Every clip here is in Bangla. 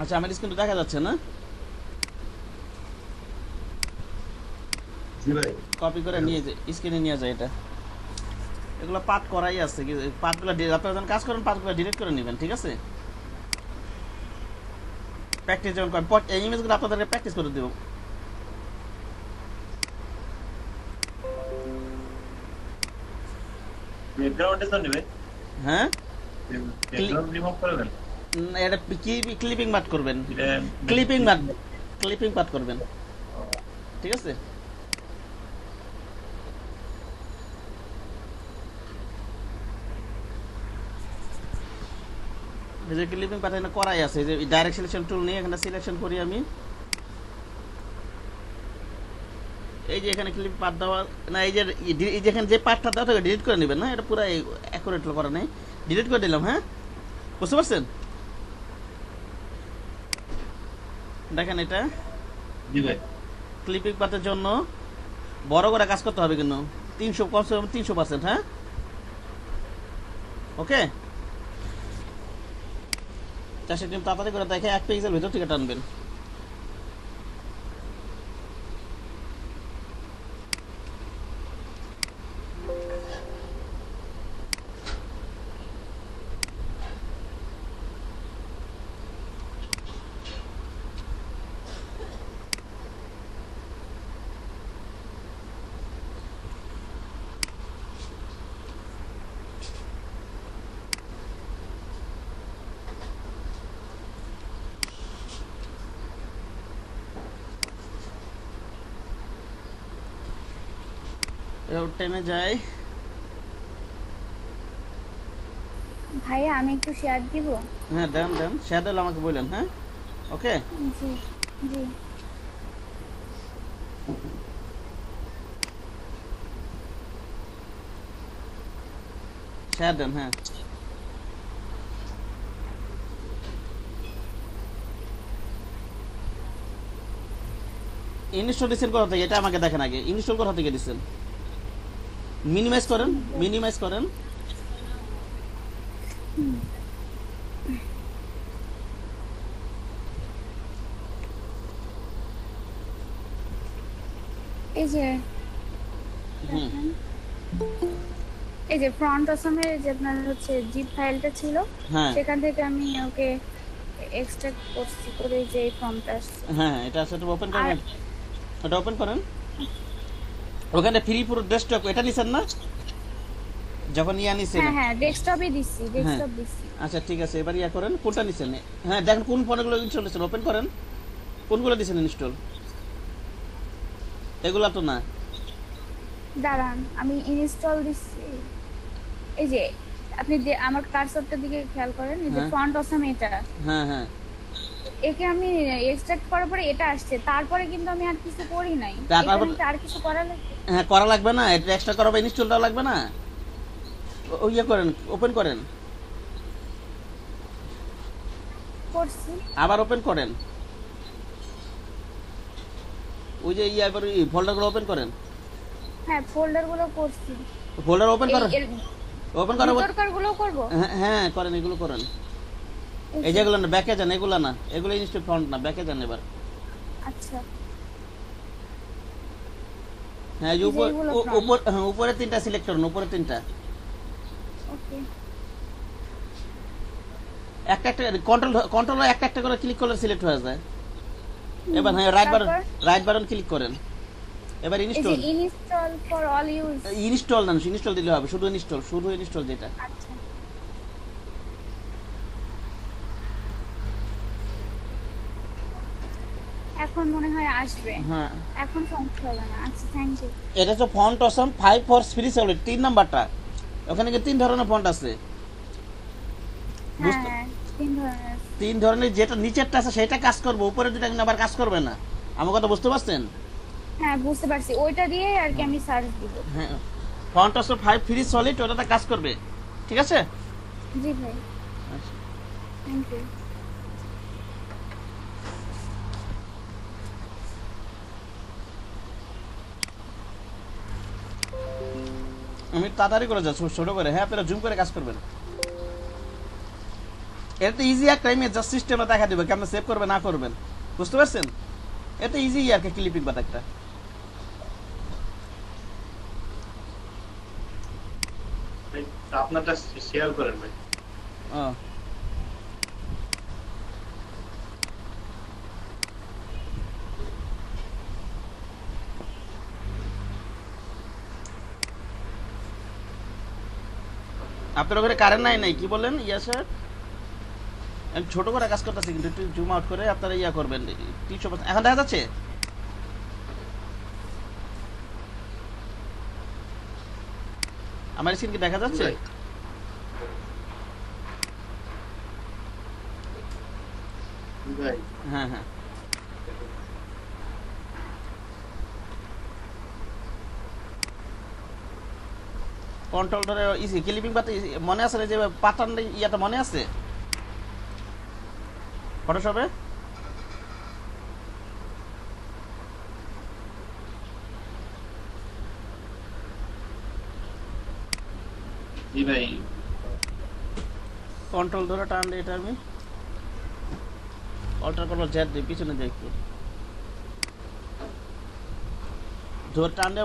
আচ্ছা আমার স্ক্রিনটা দেখা যাচ্ছে না? জি ভাই কপি করে নিয়ে যে স্ক্রিনে নিয়ে যায় এটা। এগুলো পাঠ করাই আছে, পাঠগুলো আপনারা যখন কাজ করেন পাঠগুলো ডিলিট করে নেবেন, ঠিক আছে? প্র্যাকটিস যখন করেন এই ইমেজগুলো আপনাদেরকে প্র্যাকটিস করে দেবো। ব্যাকগ্রাউন্ডে তো নেবে হ্যাঁ, ব্যাকগ্রাউন্ড রিমুভ করবেন এটা কি ক্লিপিং পাঠ করবেন, এটা ক্লিপিং পাঠ করবেন, ঠিক আছে? এই যে ক্লিপিং পাঠ এখানে করাই আছে, যে ডাইরেক্ট সিলেকশন টুল নিয়ে এখানে সিলেকশন করি আমি। এই যে এখানে ক্লিপ পাঠ দেওয়া না, এই যে এখানে যে পাঠটা দেওয়া থাকে ডিলিট করে নেবেন না, এটা পুরো অ্যাকুরেট করা নেই, ডিলিট করে দিলাম। হ্যাঁ, বুঝতে পারছেন? দেখেন এটা জি ভাই ক্লিপিং পাঠের জন্য বড় করে কাজ করতে হবে কিন্তু 300 কমসে কম 300%। হ্যাঁ, ওকে। চাষের টিম তাড়াতাড়ি করে দেখে 1 পেজের ভিতর থেকে টানবেন। টেনে যায়। ভাইয়া আমি একটু শেয়ার দিব। হ্যাঁ দেন দেন, শেয়ার দিলে আমাকে বললেন। হ্যাঁ, ওকে। জি জি শেয়ার দেন। হ্যাঁ, ইনস্টল দিচ্ছেন কোথা থেকে এটা আমাকে দেখেন আগে। ইনস্টল কোথা থেকে দিচ্ছেন? মিনিমাইজ করেন, মিনিমাইজ করেন। এই যে হুম, দেখেন, এই যে ফ্রন্ট অসমের যে আপনার হচ্ছে জিপ ফাইলটা ছিল, হ্যাঁ সেখান থেকে আমি ওকে এক্সট্রাক্ট করছি করে যে এই ফর্মটা আসছে। হ্যাঁ, এটা সেটা ওপেন আর করেন, ওটা ওপেন করেন। ওখানে ফ্রি পুরো ডেস্কটপ এটা নিছেন না যখন ইয়া নিছেন? হ্যাঁ হ্যাঁ ডেস্কটপে দিচ্ছি, হ্যাঁ, ডেস্কটপ দিচ্ছি। আচ্ছা ঠিক আছে, এবার ইয়া করেন কোনটা নিছেন। হ্যাঁ দেখেন কোন ফোনগুলো ইনস্টল দিচ্ছেন, ওপেন করেন। কোনগুলো দিছেন ইনস্টল? এগুলা তো না। দাঁড়ান আমি ইনস্টল দিচ্ছি। এই যে আপনি যে আমার কার্সরটার দিকে খেয়াল করেন, এই যে হ্যাঁ ফ্রন্ট অসাম এটা, হ্যাঁ হ্যাঁ, একে আমি এক্সট্রাক্ট করার পরে এটা আসছে, তারপরে কিন্তু আমি আর কিছু করি নাই। তারপর এখানে কি আর কিছু করা লাগবে? হ্যাঁ করা লাগবে না, এটা এক্সট্রা করা বা ইনস্টলটা লাগবে না। ইয়ে করেন, ওপেন করেন, করছি। আবার ওপেন করেন। ওই যে ইয়া এবার ফোল্ডারগুলো ওপেন করেন। হ্যাঁ ফোল্ডার গুলো করছি। ফোল্ডার ওপেন করেন, ওপেন করার ভিতরকার গুলো করব। হ্যাঁ করেন, এগুলো করেন। এই যেগুলো না ব্যাকে যান, এগুলো না, এগুলো ইনস্টল ফ্রন্ট না, ব্যাকে যান এবার। আচ্ছা হ্যাঁ, এই যে এগুলো front। উপরে তিনটা সিলেক্ট করুন, উপরে তিনটা ওকে একটা একটা কন্ট্রোল একটা একটা করে ক্লিক করলে সিলেক্ট হয়ে যায়। এবার হ্যাঁ রাইট বাটন ক্লিক করেন। এবার এই যে install, install for all use. Install না, ইনস্টল দিলে হবে, শুধু ইনস্টল যেটা। আচ্ছা এখন মনে হয় আসবে। হ্যাঁ, এখন সমস্যা হবে না। আচ্ছা থ্যাংক ইউ। এটা হচ্ছে font awesome 5 for free solid 3 নাম্বারটা। ওখানে কি 3 ধরনের ফন্ট আছে, হ্যাঁ হ্যাঁ 3 ধরনের। 3 ধরনের, যেটা নিচেরটা আছে সেটা কাজ করবে, উপরে দুটা কিন্তু আবার কাজ করবে না। আমার কথা বুঝতে পারছেন? হ্যাঁ বুঝতে পারছি, ওইটা দিয়ে আর কি আমি সার্চ দিব। হ্যাঁ, ফন্ট অসম 5 ফ্রি সলিড ওটাতে কাজ করবে, ঠিক আছে? জি ভাই থ্যাংক ইউ। আমি তাড়াতাড়ি করে যাচ্ছি ছোট করে। হ্যাঁ আপনারা জুম করে কাজ করবেন। এটা ইজি একটা ইমেজ জাস্ট সিস্টেমে দেখা দিবে কেমন সেভ করবে না করবেন, বুঝতে পারছেন? এটা ইজি আর কি ক্লিপিং বাট একটা। ভাই, আপনারটা শেয়ার করেন ভাই। ও আপনার ওখানে কারেন্ট নাই কি বললেন? ইয়া স্যার, আমি ছোট করে কাজ করতেছি কিন্তু একটু জুম আউট করে আপনারা ইয়া করবেন 300%। এখন দেখা যাচ্ছে? আমার স্ক্রিন কি দেখা যাচ্ছে? ভাই হ্যাঁ হ্যাঁ, কন্ট্রোল ধরে ইজি ক্লিপিং বাট মনে আছে না যে প্যাটার্ন ইয়াটা মনে আছে ফটোশপে? জি ভাই, কন্ট্রোল ধরে টানলে এটা আমি অল্টার করবো, জেড দিই পিছনে যাই একটু ধরে টানলে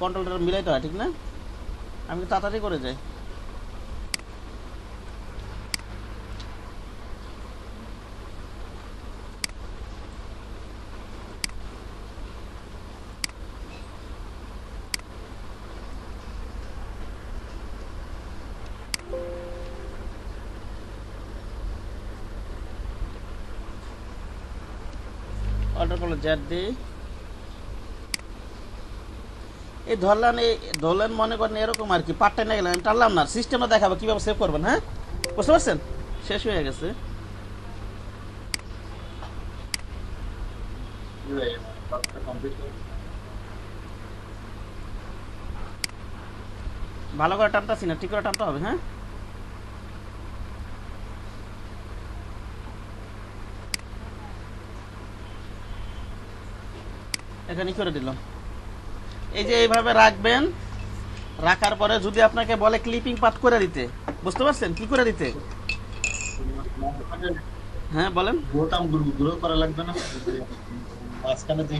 কন্ট্রোলটা মিলাইতে হয়, ঠিক না? আমি তাড়াতাড়ি করে যাই। অল্টার করলে জেড দিই। এই ধরলেন মনে করেন এরকম আর কি, পার্ট টাইম গেলেন টানলাম না, সিস্টেমে দেখাবো কিভাবে সেভ করবেন। হ্যাঁ বুঝতে পারছেন? শেষ হয়ে গেছে। জি ভাই, কাজটা কমপ্লিট করুন। ভালো করে টানতেছি না, ঠিক করে টানতে হবে। হ্যাঁ এখানে করে দিলাম। এই যে এইভাবে রাখবেন, রাখার পরে যদি আপনাকে বলে ক্লিপিং পাথ করে দিতে, বুঝতে পারছেন কি করে দিতে? হ্যাঁ বলেন। বোতাম গুলো করা লাগবে না? মাঝখানে যে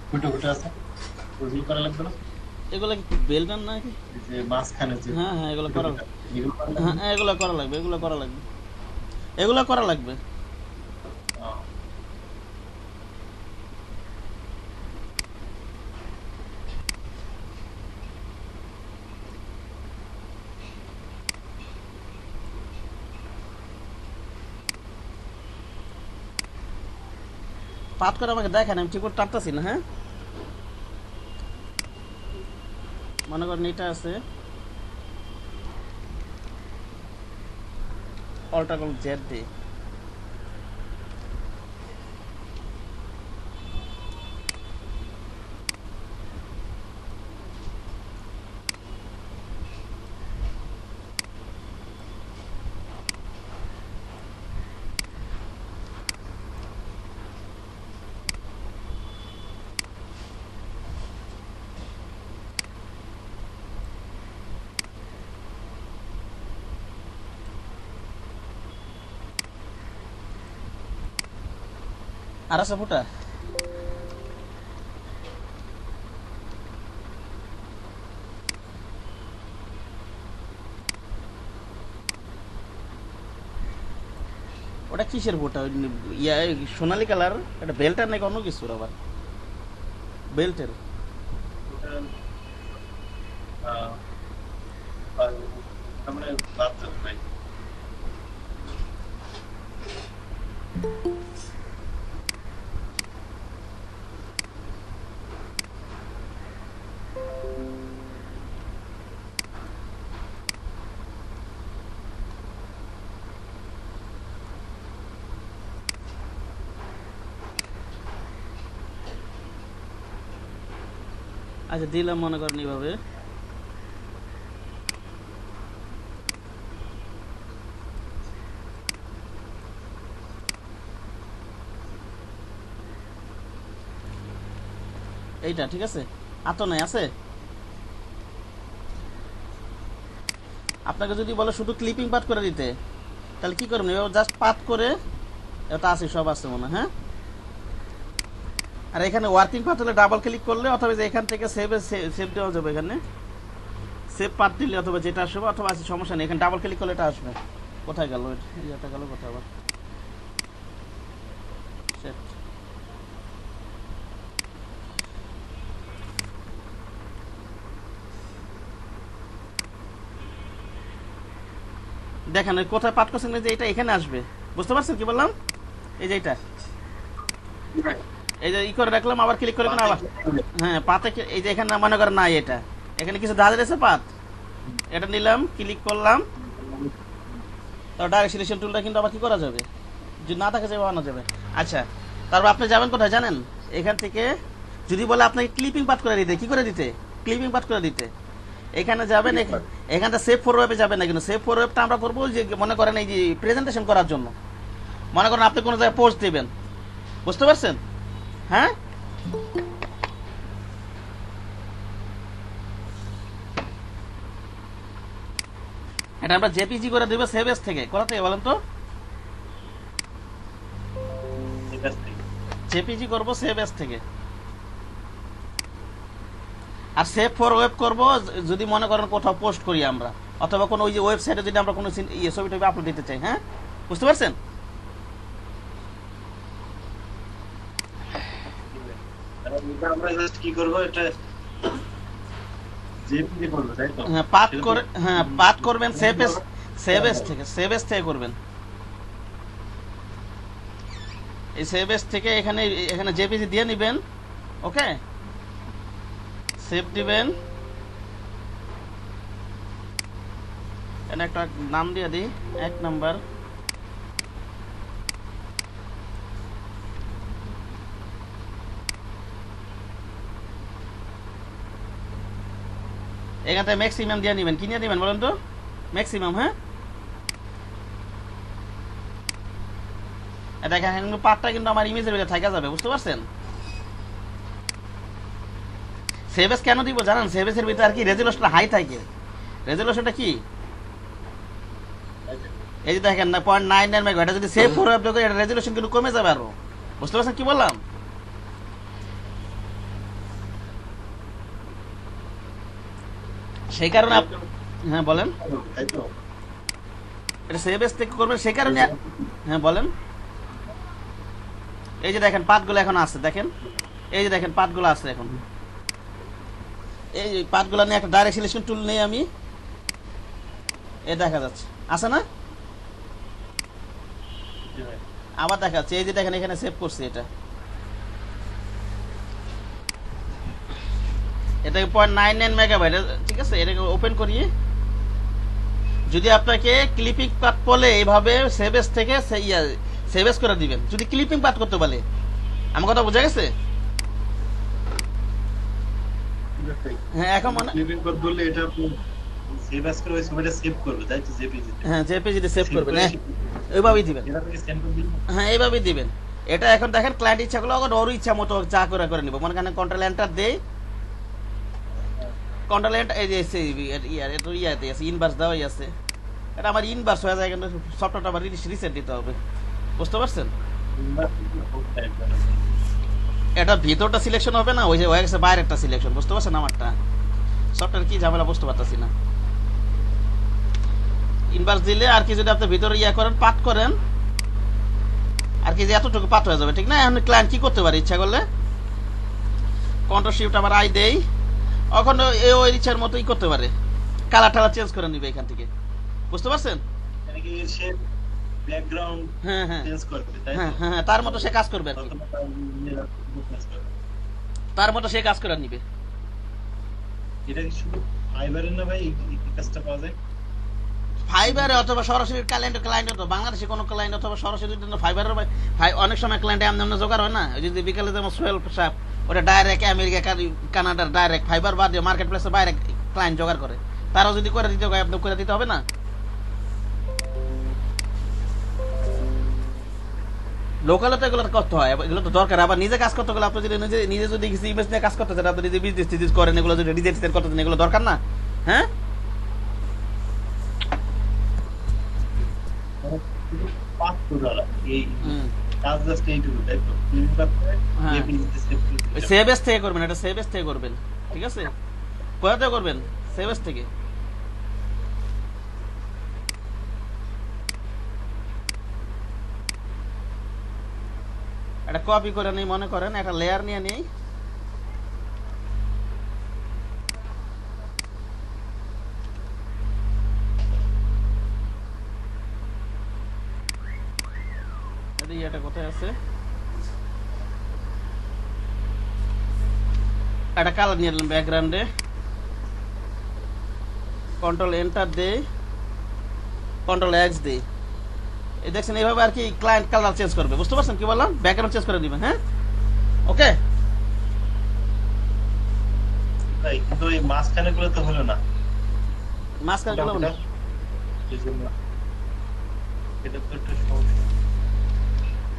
ফুটো ফুটো আছে ওগুলো করা লাগবে না? এগুলো কি বেলবেন না কি? এই যে মাঝখানে যে হ্যাঁ হ্যাঁ এগুলো করা, এগুলো করা লাগবে? হ্যাঁ এগুলো করা লাগবে, এগুলো করা লাগবে, এগুলো করা লাগবে। পাত করে আমাকে দেখেন, আমি ঠিক করে টানতেছি না। হ্যাঁ মনে করেন এটা আছে, অল্টার কল জেড দিয়ে আর আছে ফুটা। ওটা কিসের ফুটা? ইয়া সোনালি কালার, এটা বেল্টার নাকি অন্য কিছুর? আবার বেল্টের মানে বাদ দেন ভাই। আচ্ছা দিলাম মনে করেন এইভাবে। এইটা ঠিক আছে, আর তো নাই আছে। আপনাকে যদি বলে শুধু ক্লিপিং পাট করে দিতে, তাহলে কি করবেন, জাস্ট পাত করে এটা আছে, সব আছে মনে হয়, হ্যাঁ। আর এখানে ওয়ার্কিং পাথ হলে ডাবল ক্লিক করলে অথবা যে এখান থেকে সেভ দেওয়া যাবে, এখানে সেভ পাথ দিলে অথবা যেটা আসবে অথবা আছে সমস্যা নেই, এখানে ডাবল ক্লিক করলে এটা আসবে। কোথায় গেল এটা, গেল কোথায় আবার, সেট। দেখেন কোথায় পাঠ করছেন, যে এটা এখানে আসবে, বুঝতে পারছেন কি বললাম? এই যে এটা, এই যে ই করে রাখলাম, আবার ক্লিক করবেন আবার, হ্যাঁ পাতে এই যে এখানে মনে করেন নাই, এটা এখানে কিছু দাঁড় রয়েছে পাত, এটা নিলাম, ক্লিক করলাম, তো ডাইরেক্ট সিলেকশন টুলটা কিন্তু আবার কি করা যাবে, যদি না থাকে যাবে আনা যাবে। আচ্ছা, তারপর আপনি যাবেন কোথায় জানেন, এখান থেকে যদি বলে আপনাকে ক্লিপিং পাত করে দিতে, কি করে দিতে, ক্লিপিং পাত করে দিতে, এখানে যাবেন, এখানটা সেভ ফর ওয়েবে যাবেন না, কিন্তু সেভ ফর ওয়েবটা আমরা করবো যে মনে করেন এই যে প্রেজেন্টেশন করার জন্য, মনে করেন আপনি কোনো জায়গায় পোস্ট দেবেন, বুঝতে পারছেন, হ্যাঁ। এটা আমরা জেপিজি করে দেবো সেভ এস থেকে, কোথা থেকে বলেন তো, জেপিজি করবো সেভ এস থেকে। আর সেভ ফর ওয়েব করবো যদি মনে করেন কোথাও পোস্ট করি আমরা, অথবা কোনো ওই যে ওয়েবসাইটে যদি আমরা কোনো ছবি টবি আপলোড দিতে চাই, হ্যাঁ, বুঝতে পারছেন। আমরা জাস্ট কি করব, এটা জেপিজি করব, তাই তো? হ্যাঁ পাথ করে, হ্যাঁ পাথ করবেন সেভ এস থেকে করবেন, এই সেভ এস থেকে এখানে জেপিজি দিয়ে নেবেন, ওকে, সেভ দিবেন, এখানে একটা নাম দিয়ে দিই 1 নাম্বার, এখানে ম্যাক্সিমাম দিয়ে নেবেন, কি নিয়ে দিবেন বলেন তো, ম্যাক্সিমাম, হ্যাঁ। দেখেন পার্টটা কিন্তু আমার ইমেজের ভিতরে থাকা যাবে, বুঝতে পারছেন। সেভএস কেন দিব জানেন, সেভএস এর ভিতরে আর কি রেজোলিউশনটা হাই থাকে, রেজোলিউশনটা কি এই যে দেখেন না 0.99 মেগা, এটা যদি সেভ করে আপনি এটা রেজোলিউশন কিন্তু কমে যাবে আরো, বুঝতে পারছেন কি বললাম। সেই কারণে হ্যাঁ বলেন, এটা সেভএস থেকে করবেন সেই কারণে, হ্যাঁ বলেন। এই যে দেখেন পাতগুলো এখন আছে, দেখেন এই যে দেখেন পাতগুলো আছে এখন, এই পাতগুলো নিয়ে একটা ডাইরেক্ট সিলেকশন টুল নেই আমি, এই দেখা যাচ্ছে আছে না, আবার দেখাচ্ছে, এই যে দেখেন এখানে সেভ করছি, এটা 0.99 মেগাবাইট, ঠিক আছে। এটাকে ওপেন করি, যদি আপনাকে ক্লিপিং পাথ বলে এইভাবে সেভএস থেকে সেভএস করে দিবেন, যদি ক্লিপিং পাথ করতে বলে, আমার কথা বোঝা গেছে, হ্যাঁ। এখন মানে ক্লিপিং পাথ বললে এটা আপনি সেভ অ্যাজ করে ওই ছবিটা সেভ করবে, তাই তো, জেপিজি, হ্যাঁ জেপিজি তে সেভ করবেন, হ্যাঁ এইভাবেই দিবেন, এটা থেকে সেন্ড করে দিন, হ্যাঁ এইভাবেই দিবেন। এটা এখন দেখেন ক্লায়েন্ট ইচ্ছা করলে ওর ইচ্ছা মতো যা করে নিব, মনে করেন কন্ট্রোল এন্টার দেই, কন্ট্রোল এন্টার, এই যে ইয়াতে আছে ইনভার্স দেওয়াই আছে, এটা আমার ইনভার্স হয়ে যায়, কিন্তু সফটওয়্যারটা আবার রিসেট দিতে হবে, বুঝতে পারছেন। এটা ভিতরটা সিলেকশন হবে না, ওই যে হয়ে গেছে বাইরেরটা সিলেকশন, বুঝতে পারছেন আমারটা সফটওয়্যার কি ঝামেলা বুঝতে পারতাছি না। ইনভার্স দিলে আর কি যদি আপনি ভিতরে ইয়া করেন পাত করেন আর কি যে এতটুকু পাত হয়ে যাবে, ঠিক না। এখন ক্লায়েন্ট কি করতে পারে ইচ্ছা করলে কন্ট্রোল শিফট আবার আই দেই, এখন ওই ইচ্ছার মতোই করতে পারে, কালার টালার চেঞ্জ করে নিবে এখান থেকে, বুঝতে পারছেন। মানে কি সে ব্যাকগ্রাউন্ড হ্যাঁ হ্যাঁ চেঞ্জ করবে, তাই হ্যাঁ তো, হ্যাঁ তার মতো সে কাজ করবে আর কি, তার মতো সে কাজ করে নিবে। এটা কি শুধু ফাইবারের না ভাই, এই কাজটা পাওয়া যায় ফাইবারে অথবা সরাসরি ক্লায়েন্ট তো বাংলাদেশে কোনো ক্লায়েন্ট অথবা সরাসরি ফাইবারের অনেক সময় ক্লায়েন্টে এমন জোগাড় হয় না, যদি বিকালে যেমন সোহেল সাহেব ওটা ডাইরেক্ট আমেরিকা কানাডার ডাইরেক্ট ফাইবার বা মার্কেট প্লেসে বাইরে ক্লায়েন্ট জোগাড় করে, তারাও যদি করে দিতে হয় করে দিতে হবে না। লোকালে তো এগুলো করতে হয়, এগুলো তো দরকার। আবার নিজে কাজ করতে গেলে আপনি যদি নিজে যদি কিছু ইমেজ নিয়ে কাজ করতে চান, আপনি নিজে বিজনেস করেন, এগুলো যদি ডিজাইন করতে চান, এগুলো দরকার না, হ্যাঁ। পাঁচ ডলার এই হুম, কাজ জাস্ট এইটুকু, তাই তো? ক্লিন করতে হ্যাঁ। যে ফিনিশে সেভ করে দিতে। সেভ এস থেকে করবেন, এটা সেভ এস থেকে করবেন, ঠিক আছে? কোথাতে করবেন? সেভ এস থেকে। এটা কপি করে নিই, মনে করেন একটা লেয়ার নিয়ে নিই, এটা কোথায় আছে, একটা কালার নিয়ে নিলাম ব্যাকগ্রাউন্ডে, কন্ট্রোল এন্টার দেই, কন্ট্রোল এক্স দেই, এই দেখছেন এইভাবে আর কি ক্লায়েন্ট কালার চেঞ্জ করবে, বুঝতে পারছেন কি বললাম? ব্যাকগ্রাউন্ড চেঞ্জ করে দিবেন, হ্যাঁ, ওকে। তাই, কিন্তু এই মাঝখানে গুলো তো হলো না। মাঝখানে গুলো ওটা এই জন্য এটা তো একটু সমস্যা।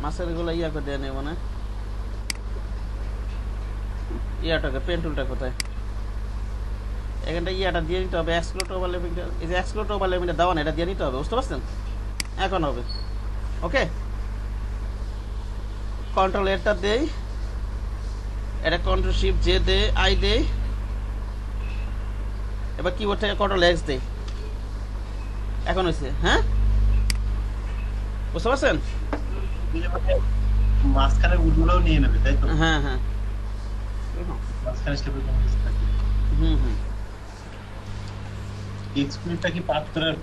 মাঝখানে গুলো ইয়া করে দেওয়া নেই মানে ইয়াটাকে পেন টুলটা কোথায়, এখানটা ইয়াটা দিয়ে নিতে হবে, এক্সক্লুড ওভারল্যাপিংটা, এই যে এক্সক্লুড ওভারল্যাপিংটা দেওয়া না, এটা দিয়ে নিতে হবে, বুঝতে পারছেন? এখন হবে, ওকে। কন্ট্রোল এরটা দেই, এটা কন্ট্রোল শিফট জে দে, আই দেই, এবার কিবোর্ড থেকে কন্ট্রোল এক্স দেই, এখন হয়েছে, হ্যাঁ, বুঝতে পারছেন? দিলে মানে মাঝখানে গুলোও নিয়ে নেবে, তাই তো? হ্যাঁ হ্যাঁ, মাঝখানে স্টেপে কোনো কিছু থাকবে। হুম হুম, এক্সপ্লিটটা কি পাস করার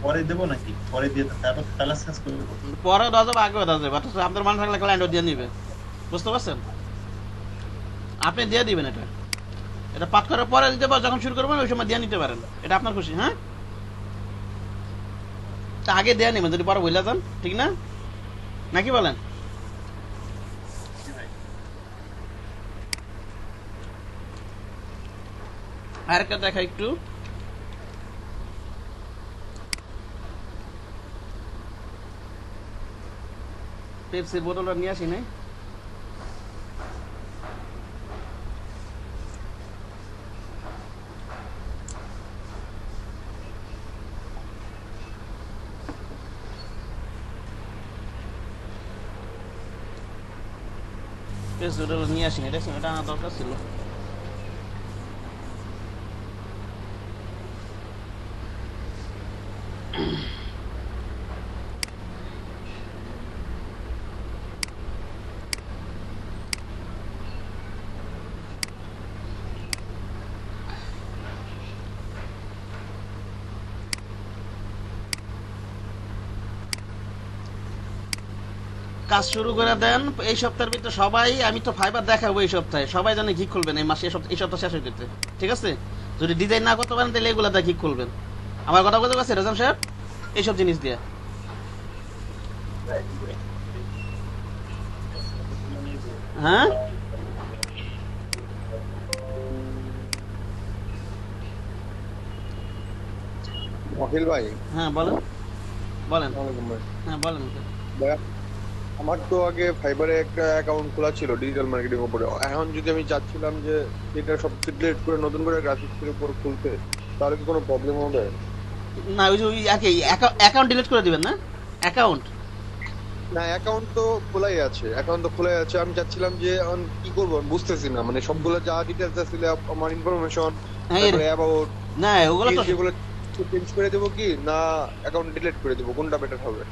পরে দেবো নাকি? পরে দিয়ে তারপর কালার চেঞ্জ করে দেবো? পরে দেওয়া যাবে, আগেও দেওয়া যাবে, অথচ আপনার মনে থাকলে ক্লায়েন্টও দিয়ে নিবে, বুঝতে পারছেন? আপনি দিয়ে দিবেন, এটা এটা পাঠ করার পরে দিতে পারেন, যখন শুরু করবেন ওই সময় দিয়ে নিতে পারেন, এটা আপনার খুশি, হ্যাঁ। তা আগে দেয়া নেবেন, যদি পরে বলে যান, ঠিক না, নাকি বলেন? আরেকটা দেখা একটু, পেপসির বোতলটা নিয়ে আসি নাই, পেপসি বোতল নিয়ে আসি নাই, দেখছেন, এটা আনা দরকার ছিল। কাজ শুরু করে দেন এই সপ্তাহের ভিতরে সবাই, আমি তো ফাইবার দেখাবো এই সপ্তাহে, সবাই জানে গিক খুলবেন এই মাসে, এই সপ্তাহ শেষ হয়ে যেতে, ঠিক আছে? যদি ডিজাইন না করতে পারেন তাহলে এগুলা দিয়ে গিক খুলবেন, আমার কথা বলতে পারছি রাজান সাহেব? এইসব জিনিস দিয়ে, হ্যাঁ। অখিল ভাই, হ্যাঁ বলেন, বলেন, আসসালামু আলাইকুম ভাই। হ্যাঁ বলেন। ভাই, আমার তো আগে ফাইবারে একটা অ্যাকাউন্ট খোলা ছিল ডিজিটাল মার্কেটিং উপরে। এখন যদি আমি চাচ্ছিলাম যে এটা সব ডিলিট করে নতুন করে গ্রাফিক্সের উপর খুলতে, তাহলে কি কোনো প্রবলেম হবে? না ওই যে ওই আর কি অ্যাকাউন্ট ডিলিট করে দিবেন না, অ্যাকাউন্ট। না, অ্যাকাউন্ট তো খোলাই আছে, অ্যাকাউন্ট তো খোলাই আছে। আমি চাচ্ছিলাম যে এখন কি করবো আমি বুঝতেছি না, মানে সবগুলো যা ডিটেলস আছে আমার ইনফরমেশন, হ্যাঁ, তারপরে অ্যাবাউট না ওগুলো তো যেগুলো চেঞ্জ করে দেবো কি না অ্যাকাউন্ট ডিলিট করে দেবো, কোনটা বেটার হবে?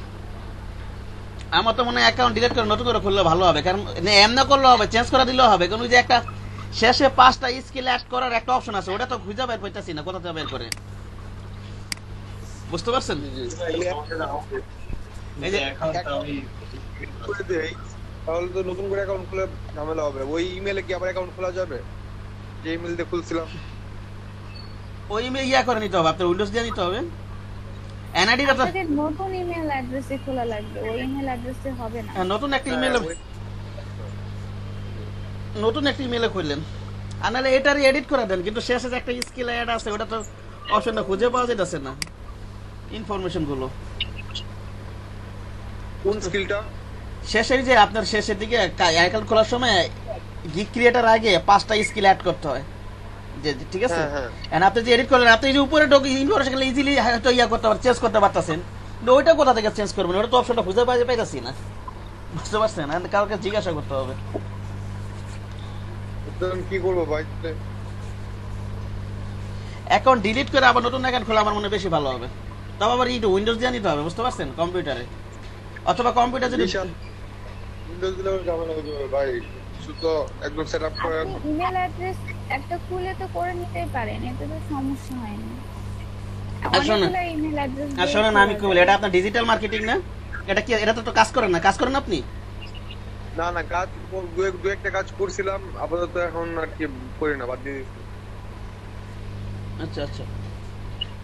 আমার তো মনে হয় অ্যাকাউন্ট ডিলিট করে নতুন করে খুললে ভালো হবে, কারণ এমনি করলে হবে, চেঞ্জ করে দিলেও হবে, কারণ ওই যে একটা শেষে 5টা স্কিল অ্যাড করার একটা অপশন আছে, ওটা তো খুঁজে বের করতেছি না, কোথা থেকে বের করে, বুঝতে পারছেন? এই যে অ্যাকাউন্টটা আমি করে দেই, তাহলে তো নতুন করে অ্যাকাউন্ট খুলে ঝামেলা হবে। ওই ইমেলে কি আবার অ্যাকাউন্ট খোলা যাবে, যে ইমেল দিয়ে খুলছিলাম? ওই ইমেল ইয়া করে নিতে হবে, আপনার উইন্ডোজ দিয়ে নিতে হবে, এনআইডিটা তো আপনাদের নতুন ইমেল অ্যাড্রেসে খোলা লাগবে, ওই ইমেল অ্যাড্রেসে হবে না। নতুন একটা ইমেল, নতুন একটা ইমেলে খুললেন, আর নাহলে এটারই এডিট করে দেন, কিন্তু শেষে যে একটা স্কিল অ্যাড আছে ওটা তো অপশনটা খুঁজে পাওয়া যাচ্ছে না, ইনফরমেশন গুলো কোন স্কিলটা? শেষের যে আপনার শেষের দিকে অ্যাকাউন্ট খোলার সময় গিগ ক্রিয়েটার আগে 5টা স্কিল অ্যাড করতে হয়, যে ঠিক আছে, হ্যাঁ, হ্যাঁ। এন্ড আপনি যে এডিট করলেন, আপনি যে উপরে ইনফরমেশন ইজিলি হয়তো ইয়া করতে পারছেন, চেঞ্জ করতে পারতেছেন, কিন্তু ওইটা কোথা থেকে চেঞ্জ করবেন, ওটা তো অপশনটা খুঁজে পাইতেছি না, বুঝতে পারছেন? আর কাউকে জিজ্ঞাসা করতে হবে। তো আমি কি করবো ভাই? অ্যাকাউন্ট ডিলিট করে আবার নতুন অ্যাকাউন্ট খোলা আমার মনে হয় বেশি ভালো হবে। তবে আবার উইন্ডোজ দিয়ে নিতে হবে, বুঝতে পারছেন, কম্পিউটারে। অথবা কম্পিউটার যদি উইন্ডোজ দিলে আমার ঝামেলা হয়ে যাবে ভাই, কিছু তো একদম সেট আপ করে। আপনি ইমেল অ্যাড্রেস একটা খুলে তো করে নিতেই পারেন, এতে তো সমস্যা হয় না। অনেকগুলো ইমেল অ্যাড্রেস আর শোনেন আমি কি বলি, এটা আপনার ডিজিটাল মার্কেটিং না? এটা কি, এটা তো কাজ করেন না? কাজ করেন আপনি? না না, কাজ দু একটা কাজ করছিলাম, আপাতত এখন আর কি করি না, বাদ দিয়ে দিচ্ছি। আচ্ছা আচ্ছা,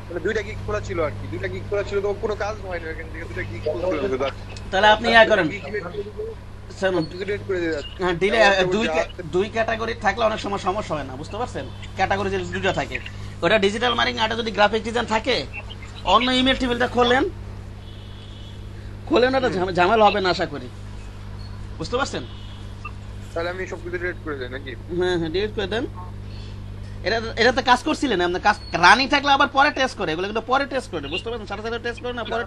মানে দুইটা গিগ খোলা ছিল আর কি, দুইটা গিগ খোলা ছিল তো কোনো কাজ হয় না এখান থেকে, দুইটা গিগ খোলা। তাহলে আপনি ইয়া করেন, শুনুন, ডিলিট করে দিয়ে যাচ্ছি। হ্যাঁ ডিলে দুই ক্যাটাগরি থাকলে অনেক সময় সমস্যা হয় না, বুঝতে পারছেন? ক্যাটাগরি যদি দুটো থাকে, ওটা ডিজিটাল মার্কেটিং, আর যদি গ্রাফিক ডিজাইন থাকে, অন্য ইমেল টিমেলটা খোলেন, ওটা ঝামেলা হবে না আশা করি, বুঝতে পারছেন? তাহলে আমি সবকিছু ডিলিট করে দেই নাকি? হ্যাঁ হ্যাঁ, ডিলিট করে দেন। এটাতে কাজ করছিলেন আপনার, কাজ রানিং থাকলে আবার পরে টেস্ট করে, এগুলো কিন্তু পরে টেস্ট করে, বুঝতে পারছেন? সাথে সাথে টেস্ট করে না, পরে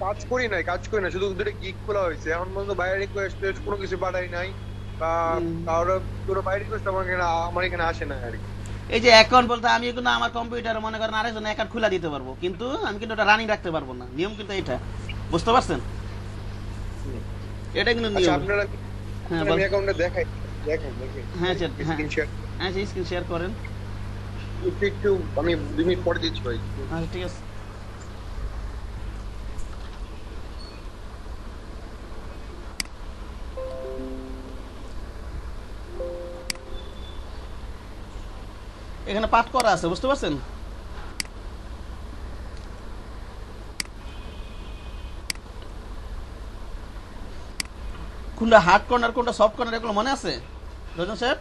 কাজ করি না, শুধু দুটো গিগ খোলা হয়েছে, এখন পর্যন্ত বাইরে রিকোয়েস্ট কোনো কিছু পাঠাই নাই, বা কারোর কোনো বাইরে রিকোয়েস্ট আমার এখানে আসে না আর কি। এই যে অ্যাকাউন্ট বলতে আমি কিন্তু আমার কম্পিউটারে মনে করেন আরেকজন অ্যাকাউন্ট খোলা দিতে পারবো, কিন্তু আমি কিন্তু ওটা রানিং রাখতে পারবো না, নিয়ম কিন্তু এটা, বুঝতে পারছেন? এটা কিন্তু আচ্ছা, নিয়ম। আপনারা হ্যাঁ আমি অ্যাকাউন্টে দেখাই, দেখেন হ্যাঁ স্ক্রিন শেয়ার, হ্যাঁ স্ক্রিন শেয়ার করেন। একটু আমি 2 মিনিট পরে দিচ্ছি ভাই। আচ্ছা ঠিক আছে। এখানে পাঠ করা আছে, বুঝতে পারছেন? কোনটা হার্ড কর্নার কোনটা সফট কর্নার এগুলো মনে আছে রোজন স্যার?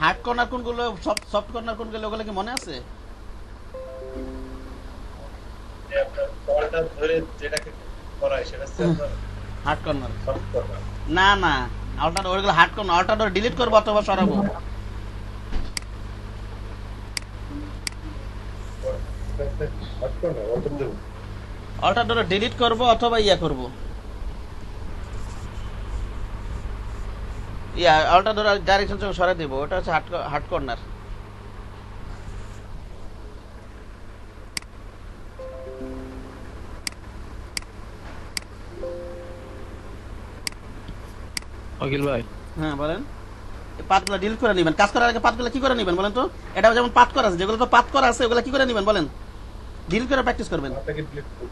হার্ড কর্নার কোনগুলো, সফট কর্নার কোনগুলো, ওগুলো কি মনে আছে? বলটা ধরে যেটাকে করায় সেটা হার্ড কর্নার সফট কর্নার। না না, আল্টার ওইগুলো হার্ড কর্নার, আল্টার ডিলিট করবো অথবা সরাবো। সফট কর্নার অত দেব। অল্টার ডিলিট করবো অথবা ইয়া করবো, ইয়া অল্টার ডাইরেকশন সরাই দেবো, ওটা হচ্ছে হার্ড কর্নার। অখিল ভাই, হ্যাঁ বলেন। পাতগুলো ডিলিট করে নেবেন, কাজ করার আগে পাতগুলো কি করে নেবেন বলেন তো? এটা যেমন পাত করা আছে, যেগুলো তো পাত করা আছে ওগুলো কি করে নেবেন বলেন? ডিলিট করে প্র্যাকটিস করবেন। আপনাকে ডিলিট করব।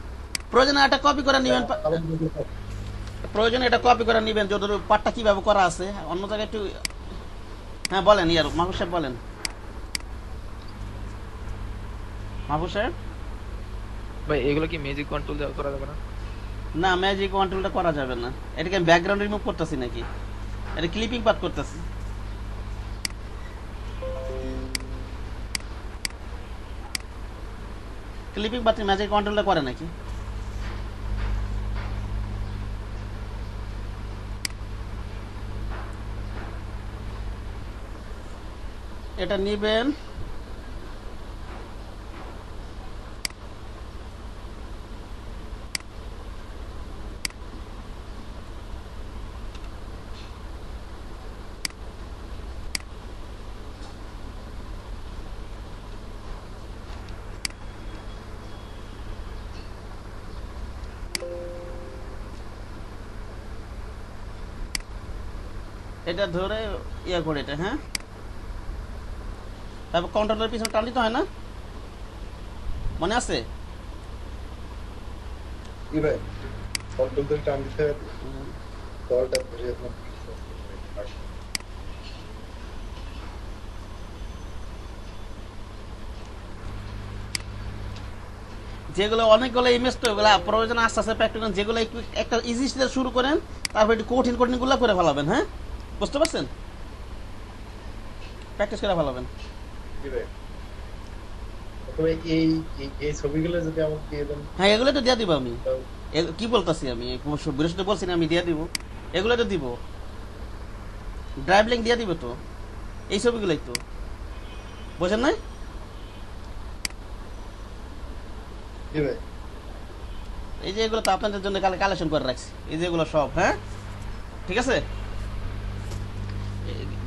প্রয়োজনে এটা কপি করে নেবেন, প্রয়োজনে এটা কপি করে নেবেন, যত পার্টটা কিভাবে করা আছে অন্য জায়গায় একটু। হ্যাঁ বলেন, ইয়ার মাহবুব সাহেব বলেন। মাহবুব সাহেব, ভাই এগুলো কি ম্যাজিক কন্ট্রোল দেওয়া করা যাবে না? না ম্যাজিক কন্ট্রোলটা করা যাবে না, এটাকে আমি ব্যাকগ্রাউন্ড রিমুভ করতেছি নাকি, এটা ক্লিপিং পাত করতেছি। ক্লিপিং পাত ম্যাজিক কন্ট্রোলটা করে নাকি? এটা নিবেন, এটা ধরে ইয়া করে এটা, হ্যাঁ তারপর কন্ট্রোলের পিছনে টান দিতে হয় না, মনে আছে? কি ভাই কন্ট্রোল করে টান দিতে হবে, কলটা ধরে এখন যেগুলো অনেকগুলো ইমেজ তো ওগুলো প্রয়োজন আস্তে আস্তে প্র্যাকটিস করেন, যেগুলো একটু একটা ইজি স্টেজ শুরু করেন, তারপর একটু কঠিন কঠিন গুলো করে ফেলাবেন, হ্যাঁ বুঝতে পারছেন? প্র্যাকটিস করে ফেলাবেন। কি ভাই তবে এই এই ছবিগুলো যদি আমাকে দিয়ে দেন। হ্যাঁ এগুলো তো দিয়ে দিব আমি, কি বলতেছি আমি বৃহস্পতি বলছি না, আমি দিয়ে দিব, এগুলো তো দিব, ড্রাইভ লিঙ্ক দিয়ে দিব তো, এই ছবিগুলোই তো, বোঝেন নাই? জি ভাই এই যে এগুলো তো আপনাদের জন্য কালেকশন করে রাখছি, এই যে এগুলো সব, হ্যাঁ ঠিক আছে।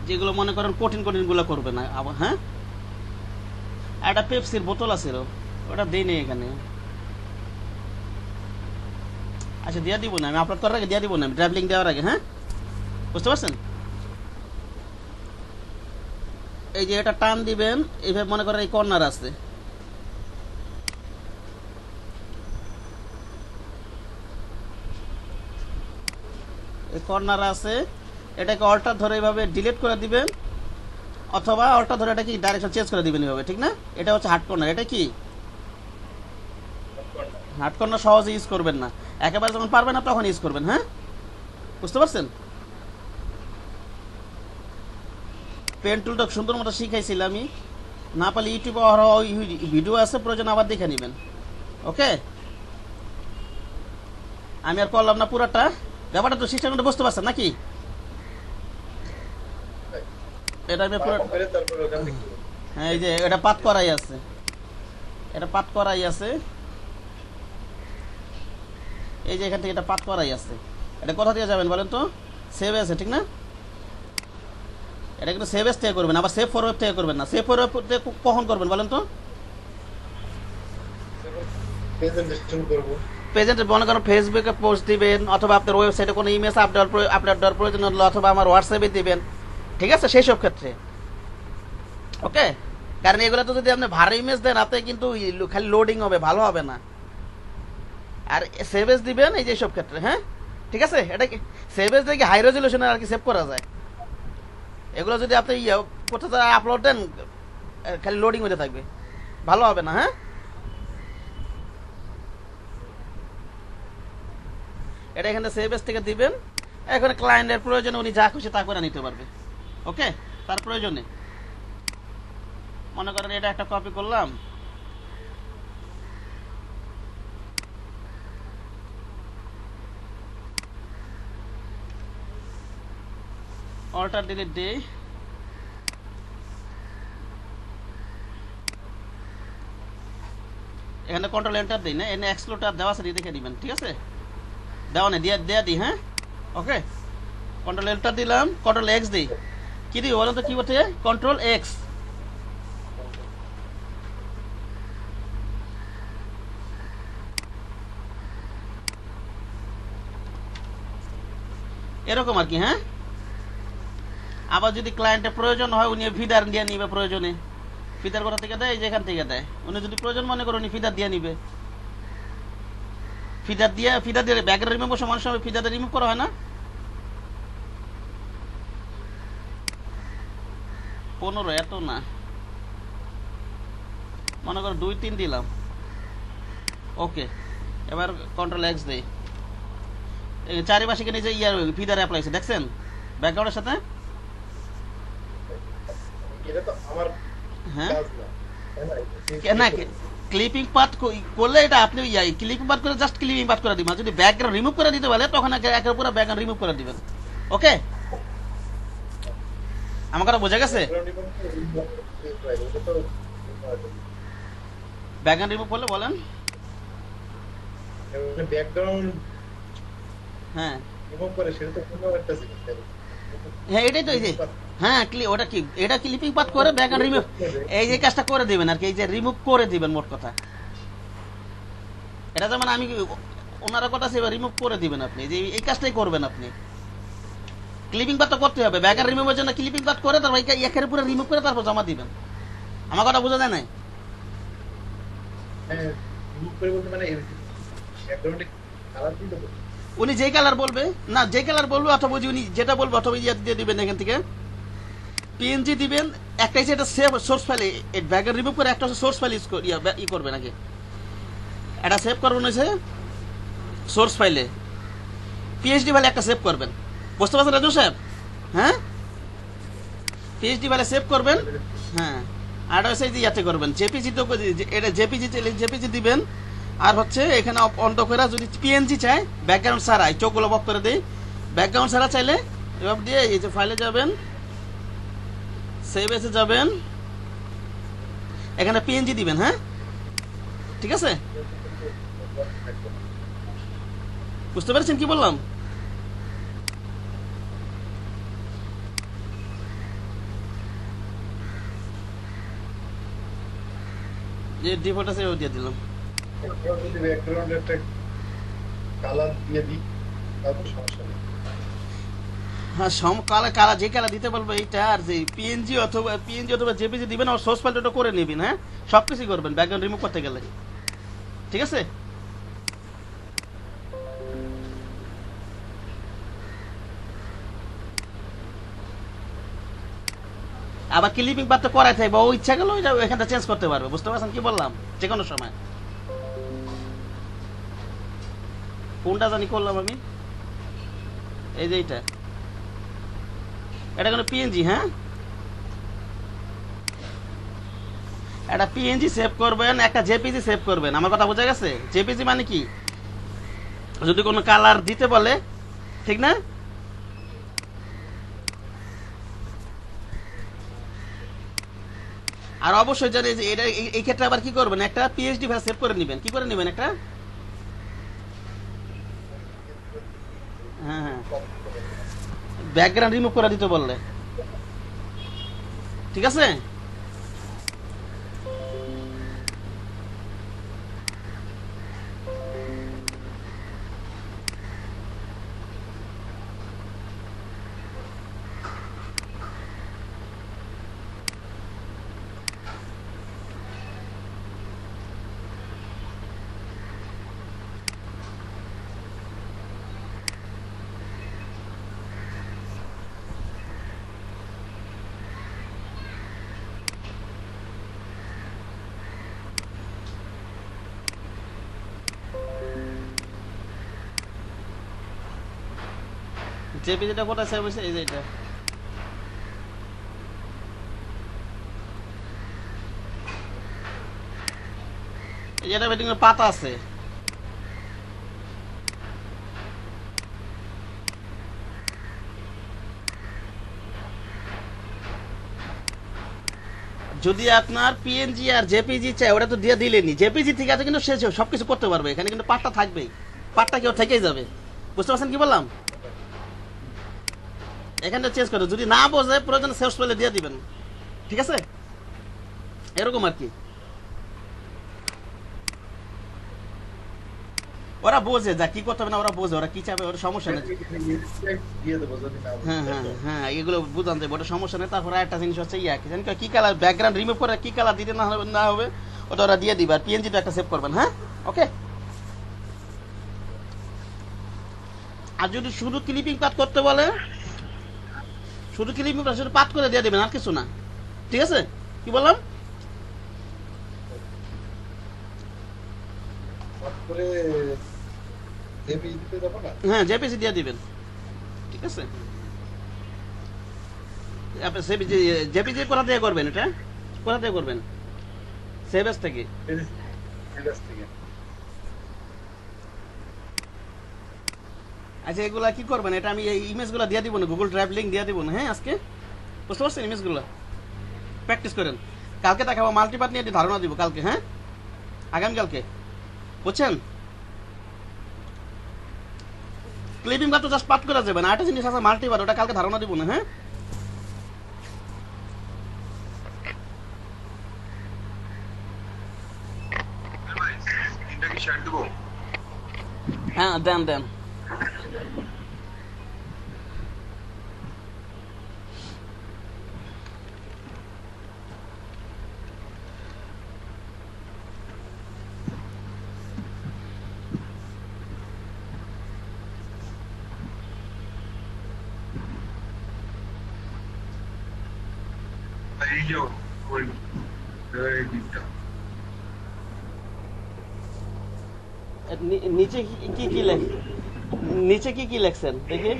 যেগুলো মনে করেন কঠিন কঠিন গুলো করবে না আবার, হ্যাঁ। একটা পেপসির বোতল আছে, ওটা দেই নেই এখানে। আচ্ছা দিয়ে দিব না, আমি আপলোড করার আগে দিয়ে দিব না, আমি ট্রাভেলিং দেওয়ার আগে, হ্যাঁ বুঝতে পারছেন। এই যে এটা টান দিবেন, এইভাবে মনে করেন এই কর্নার আছে, এই কর্নার আছে, এটাকে অল্টার ধরে এইভাবে ডিলিট করে দিবেন, অথবা অল্টার ধরে এটা কি ডাইরেকশন চেঞ্জ করে দিবেন এইভাবে, ঠিক না। এটা হচ্ছে হার্ড কর্নার, এটা কি হার্ড কর্নার সহজে ইউজ করবেন না, একেবারে যখন পারবেন না তখন ইউজ করবেন, হ্যাঁ বুঝতে পারছেন। পেন টুলটা সুন্দর মতো শিখাইছিলাম আমি, না পারলে ইউটিউবে ভিডিও আছে, প্রয়োজন আবার দেখে নেবেন। ওকে, আমি আর করলাম না পুরাটা, ব্যাপারটা তো সিস্টেমটা বুঝতে পারছেন নাকি। এটা আমি পুরো, হ্যাঁ এই যে এটা পাত করাই আছে, এটা পাত করাই আছে, এই যে এখান থেকে এটা পাত করাই আছে। এটা কোথা দিয়ে যাবেন বলেন তো, সেভ আছে ঠিক না। এটা কিন্তু সেভ এস থেকে করবেন, আবার সেভ ফরওয়ার্ড থেকে করবেন না। সেভ ফরওয়ার্ড কখন করবেন বলেন তো, প্রেজেন্টেশন করব, প্রেজেন্ট মনে করেন ফেসবুকে পোস্ট দিবেন, অথবা আপনার ওয়েবসাইটে কোনো ইমেজ আপলোড দেওয়ার প্রয়োজন হলো, অথবা আমার হোয়াটসঅ্যাপে দিবেন, ঠিক আছে সেই সব ক্ষেত্রে। ওকে, কারণ এগুলো তো যদি আপনি ভারী ইমেজ দেন আপনি কিন্তু খালি লোডিং হবে, ভালো হবে না। আর সেভ এস দিবেন এই যে সব ক্ষেত্রে, হ্যাঁ ঠিক আছে। এটা কি সেভ এস দিয়ে হাই রেজলিউশনে আর কি সেভ করা যায়। এগুলো যদি আপনি কোথাও আপলোড দেন খালি লোডিং হতে থাকবে, ভালো হবে না, হ্যাঁ। এটা এখানে সেভ এস থেকে দিবেন, এখন ক্লায়েন্টের প্রয়োজনে উনি যা খুশি তা করে নিতে পারবে। ওকে, তার প্রয়োজনে মনে করেন এটা একটা কপি করলাম, অল্টার ডিলিট দেই, এখানে কন্ট্রোল এন্টার দিই না, এখানে এক্সপ্লোটার দেওয়া আছে দেখে দিবেন, ঠিক আছে দেওয়া নেই দেয়া দিই, হ্যাঁ ওকে। কন্ট্রোল এন্টার দিলাম, কন্ট্রোল এক্স দিই, কি দিই বলেন তো কি বলতে, কন্ট্রোল এক্স। এরকম আর কি, হ্যাঁ। আবার যদি ক্লায়েন্টের প্রয়োজন হয় উনি ফিডার দিয়ে নিবে, প্রয়োজনে ফিডার কোথা থেকে দেয়, যেখান থেকে দেয়, উনি যদি প্রয়োজন মনে করে উনি ফিডার দিয়ে নিবে। ফিডার দিয়ে ব্যাগের রিমুভ সমান সময় ফিডার রিমুভ করা হয় না, 15 এত না, মনে করো 2-3 দিলাম। ওকে, এবার কন্ট্রোল এক্স দেই, চারিপাশে কিনে যে ইয়ার ফিডার অ্যাপ্লাই আছে দেখছেন ব্যাকগ্রাউন্ডের সাথে, এটা তো আমার হ্যাঁ কাজ না, না ক্লিপিং পাথ করলে এটা আপনি ক্লিপিং পাথ করে জাস্ট ক্লিপিং পাথ করে দিবেন। যদি ব্যাকগ্রাউন্ড রিমুভ করে দিতে পারে তখন একের পুরো ব্যাকগ্রাউন্ড রিমুভ করে দিবেন। ওকে, আমার কথা বোঝা গেছে। ব্যাকগ্রাউন্ড রিমুভ করলে বলেন, ব্যাকগ্রাউন্ড হ্যাঁ রিমুভ করে সেটা তো কোনো একটা জিনিস, হ্যাঁ এটাই তো, এই যে হ্যাঁ ওটা কি, এটা ক্লিপিং পাথ করে ব্যাকগ্রাউন্ড রিমুভ, এই যে কাজটা করে দিবেন আর কি, এই যে রিমুভ করে দিবেন মোট কথা। এটা যেমন আমি ওনারা কথা আছে, রিমুভ করে দিবেন আপনি, যে এই কাজটাই করবেন আপনি। ক্লিপিং পাথ তো করতে হবে, ব্যাকগ্রাউন্ড রিমুভের জন্য ক্লিপিং পাথ করে তারপর একের পুরো রিমুভ করে তারপর জমা দিবেন। আমার কথা বোঝা যায় না? হ্যাঁ রিমুভ করে বলতে মানে ব্যাকগ্রাউন্ডে কালার দিতে হবে, উনি যেই কালার বলবে, না যে কালার বলবে, অথবা উনি যেটা বলবে অথবা ইয়ে দিয়ে দিবেন, এখান থেকে পিএনজি দিবেন। একটা হচ্ছে এটা সেভ সোর্স ফাইলে, ব্যাকগ্রাউন্ড রিমুভ করে একটা হচ্ছে সোর্স ফাইল ই করবেন আগে, এটা সেভ করবেন হচ্ছে সোর্স ফাইলে, পিএইচডি ফাইলে একটা সেভ করবেন, বুঝতে পারছেন রাজু সাহেব? হ্যাঁ পিএইচডি ফাইলে সেভ করবেন, হ্যাঁ। আর হচ্ছে যে ইয়াতে করবেন জেপিজি, তো এটা জেপিজি দিবেন। আর হচ্ছে এখানে অন্ত করে যদি পিএনজি চাই ব্যাকগ্রাউন্ড ছাড়া, চোখগুলো বক করে দিই, ব্যাকগ্রাউন্ড ছাড়া চাইলে এভাবে দিয়ে এই যে ফাইলে যাবেন, সেভ এসে যাবেন, এখানে পিএনজি দিবেন, হ্যাঁ ঠিক আছে। বুঝতে পেরেছেন কি বললাম? যে ডিফল্ট আছে ওই দিয়ে দিলাম। যদি ব্যাকগ্রাউন্ড একটা কালার দিয়ে দিই তাহলে সমস্যা নেই। হ্যাঁ, কালা কালা যে কালা দিতে বলবো এইটা, আর যে পিএনজি অথবা জেপিজি দিবেন আর সোর্স ফাইলটা করে নেবেন। হ্যাঁ, সব কিছুই করবেন ব্যাকগ্রাউন্ড রিমুভ করতে গেলে, ঠিক আছে? আবার ক্লিপিং পাত তো করাই থাকবে, ও ইচ্ছা গেল ওইটা এখানটা চেঞ্জ করতে পারবে। বুঝতে পারছেন কি বললাম? যে কোনো সময়। কোনটা জানি করলাম আমি, এই যে এটা কোনো পিএনজি। হ্যাঁ, একটা পিএনজি সেভ করবেন, একটা জেপিজি সেভ করবেন। আমার কথা বোঝা গেছে? জেপিজি মানে কি, যদি কোনো কালার দিতে বলে, ঠিক না? আর অবশ্যই জানি যে এটা এই ক্ষেত্রে আবার কি করবেন, একটা পিএইচডি ফাইল সেভ করে নেবেন। কি করে নেবেন? একটা, হ্যাঁ হ্যাঁ, ব্যাকগ্রাউন্ড রিমুভ করে দিতে বললে, ঠিক আছে? জেপিজিটা কোথায় সেভ হয়েছে? এই যে এটা। এটা ওয়েটিং এর পাতা আছে। যদি আপনার পিএনজি আর জেপিজি চাই, ওটা তো দিয়ে দিলেনি। জেপিজি ঠিক আছে, কিন্তু সে সবকিছু করতে পারবে, এখানে কিন্তু পার্টটা থাকবেই, পার্টটা কেউ থেকেই যাবে। বুঝতে পারছেন কি বললাম? এখানটা চেঞ্জ করে, যদি না বোঝে প্রয়োজন সেভ পেলে দিয়ে দিবেন, ঠিক আছে? এরকম আর কি। ওরা বোঝে যা কি করতে হবে না, ওরা বোঝে, ওরা কি চাবে, ওরা সমস্যা নেই। দিয়ে দেবো যদি না হ্যাঁ হ্যাঁ হ্যাঁ, এগুলো বুঝান দেবো, ওটা সমস্যা নেই। তারপরে একটা জিনিস হচ্ছে কি কালার ব্যাকগ্রাউন্ড রিমুভ করে কি কালার দিতে না হবে ওটা ওরা দিয়ে দিবে। আর পিএনজিটা একটা সেভ করবেন। হ্যাঁ, ওকে। আর যদি শুধু ক্লিপিং পাত করতে বলে, শুধু ক্লিপিং পাত শুধু পাত করে দিয়ে দেবেন, আর কিছু না, ঠিক আছে? কি বললাম? করে জেপি দিতে যাবো না। হ্যাঁ, জেপিজি দিয়ে দিবেন, ঠিক আছে? আপনি জেপিজি কোথা থেকে করবেন? এটা কোথা থেকে করবেন? সেভেস থেকে। আচ্ছা, এগুলা কি করবেন? এটা আমি এই ইমেজগুলো দিয়ে দিব না, গুগল ড্রাইভ লিঙ্ক দিয়ে দিব না। হ্যাঁ, আজকে বুঝতে পারছেন? ইমেজগুলো প্র্যাকটিস করেন, কালকে দেখাবো। মাল্টিপার্ট নিয়ে ধারণা দিব কালকে। হ্যাঁ, আগামীকালকে, বুঝছেন? ক্লিপিং তো জাস্ট পাঠ করা যাবে না, আরেকটা জিনিস আছে মাল্টিপার্ট, ওটা কালকে ধারণা দিব না। হ্যাঁ, হ্যাঁ, দেন দেন। নিচে কি কি নিচে কি কি লেখছেন দেখি?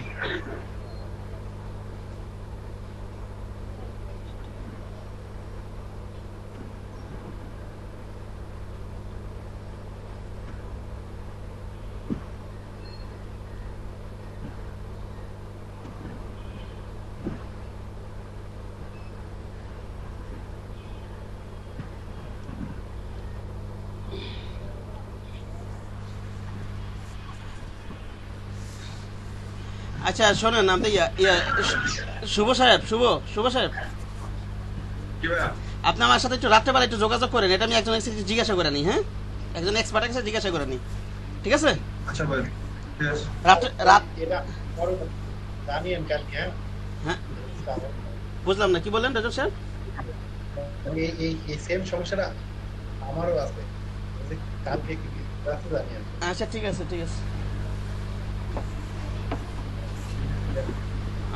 আচ্ছা শোনেন, আপনি শুভ সাহেব, শুভ সাহেব, আপনি আমার সাথে একটু রাত্রেবেলা একটু যোগাযোগ করেন, এটা আমি একজন জিজ্ঞাসা করে নিই। হ্যাঁ, একজন এক্সপার্টের কাছে জিজ্ঞাসা করে নিই, ঠিক আছে? আচ্ছা ভাই, রাত এটা জানিয়েন কালকে। হ্যাঁ, বুঝলাম না কি বললেন রাজু সাহেব? এই সেম সমস্যাটা আমারও আছে, কালকে জানিয়েন। আচ্ছা ঠিক আছে, ঠিক আছে,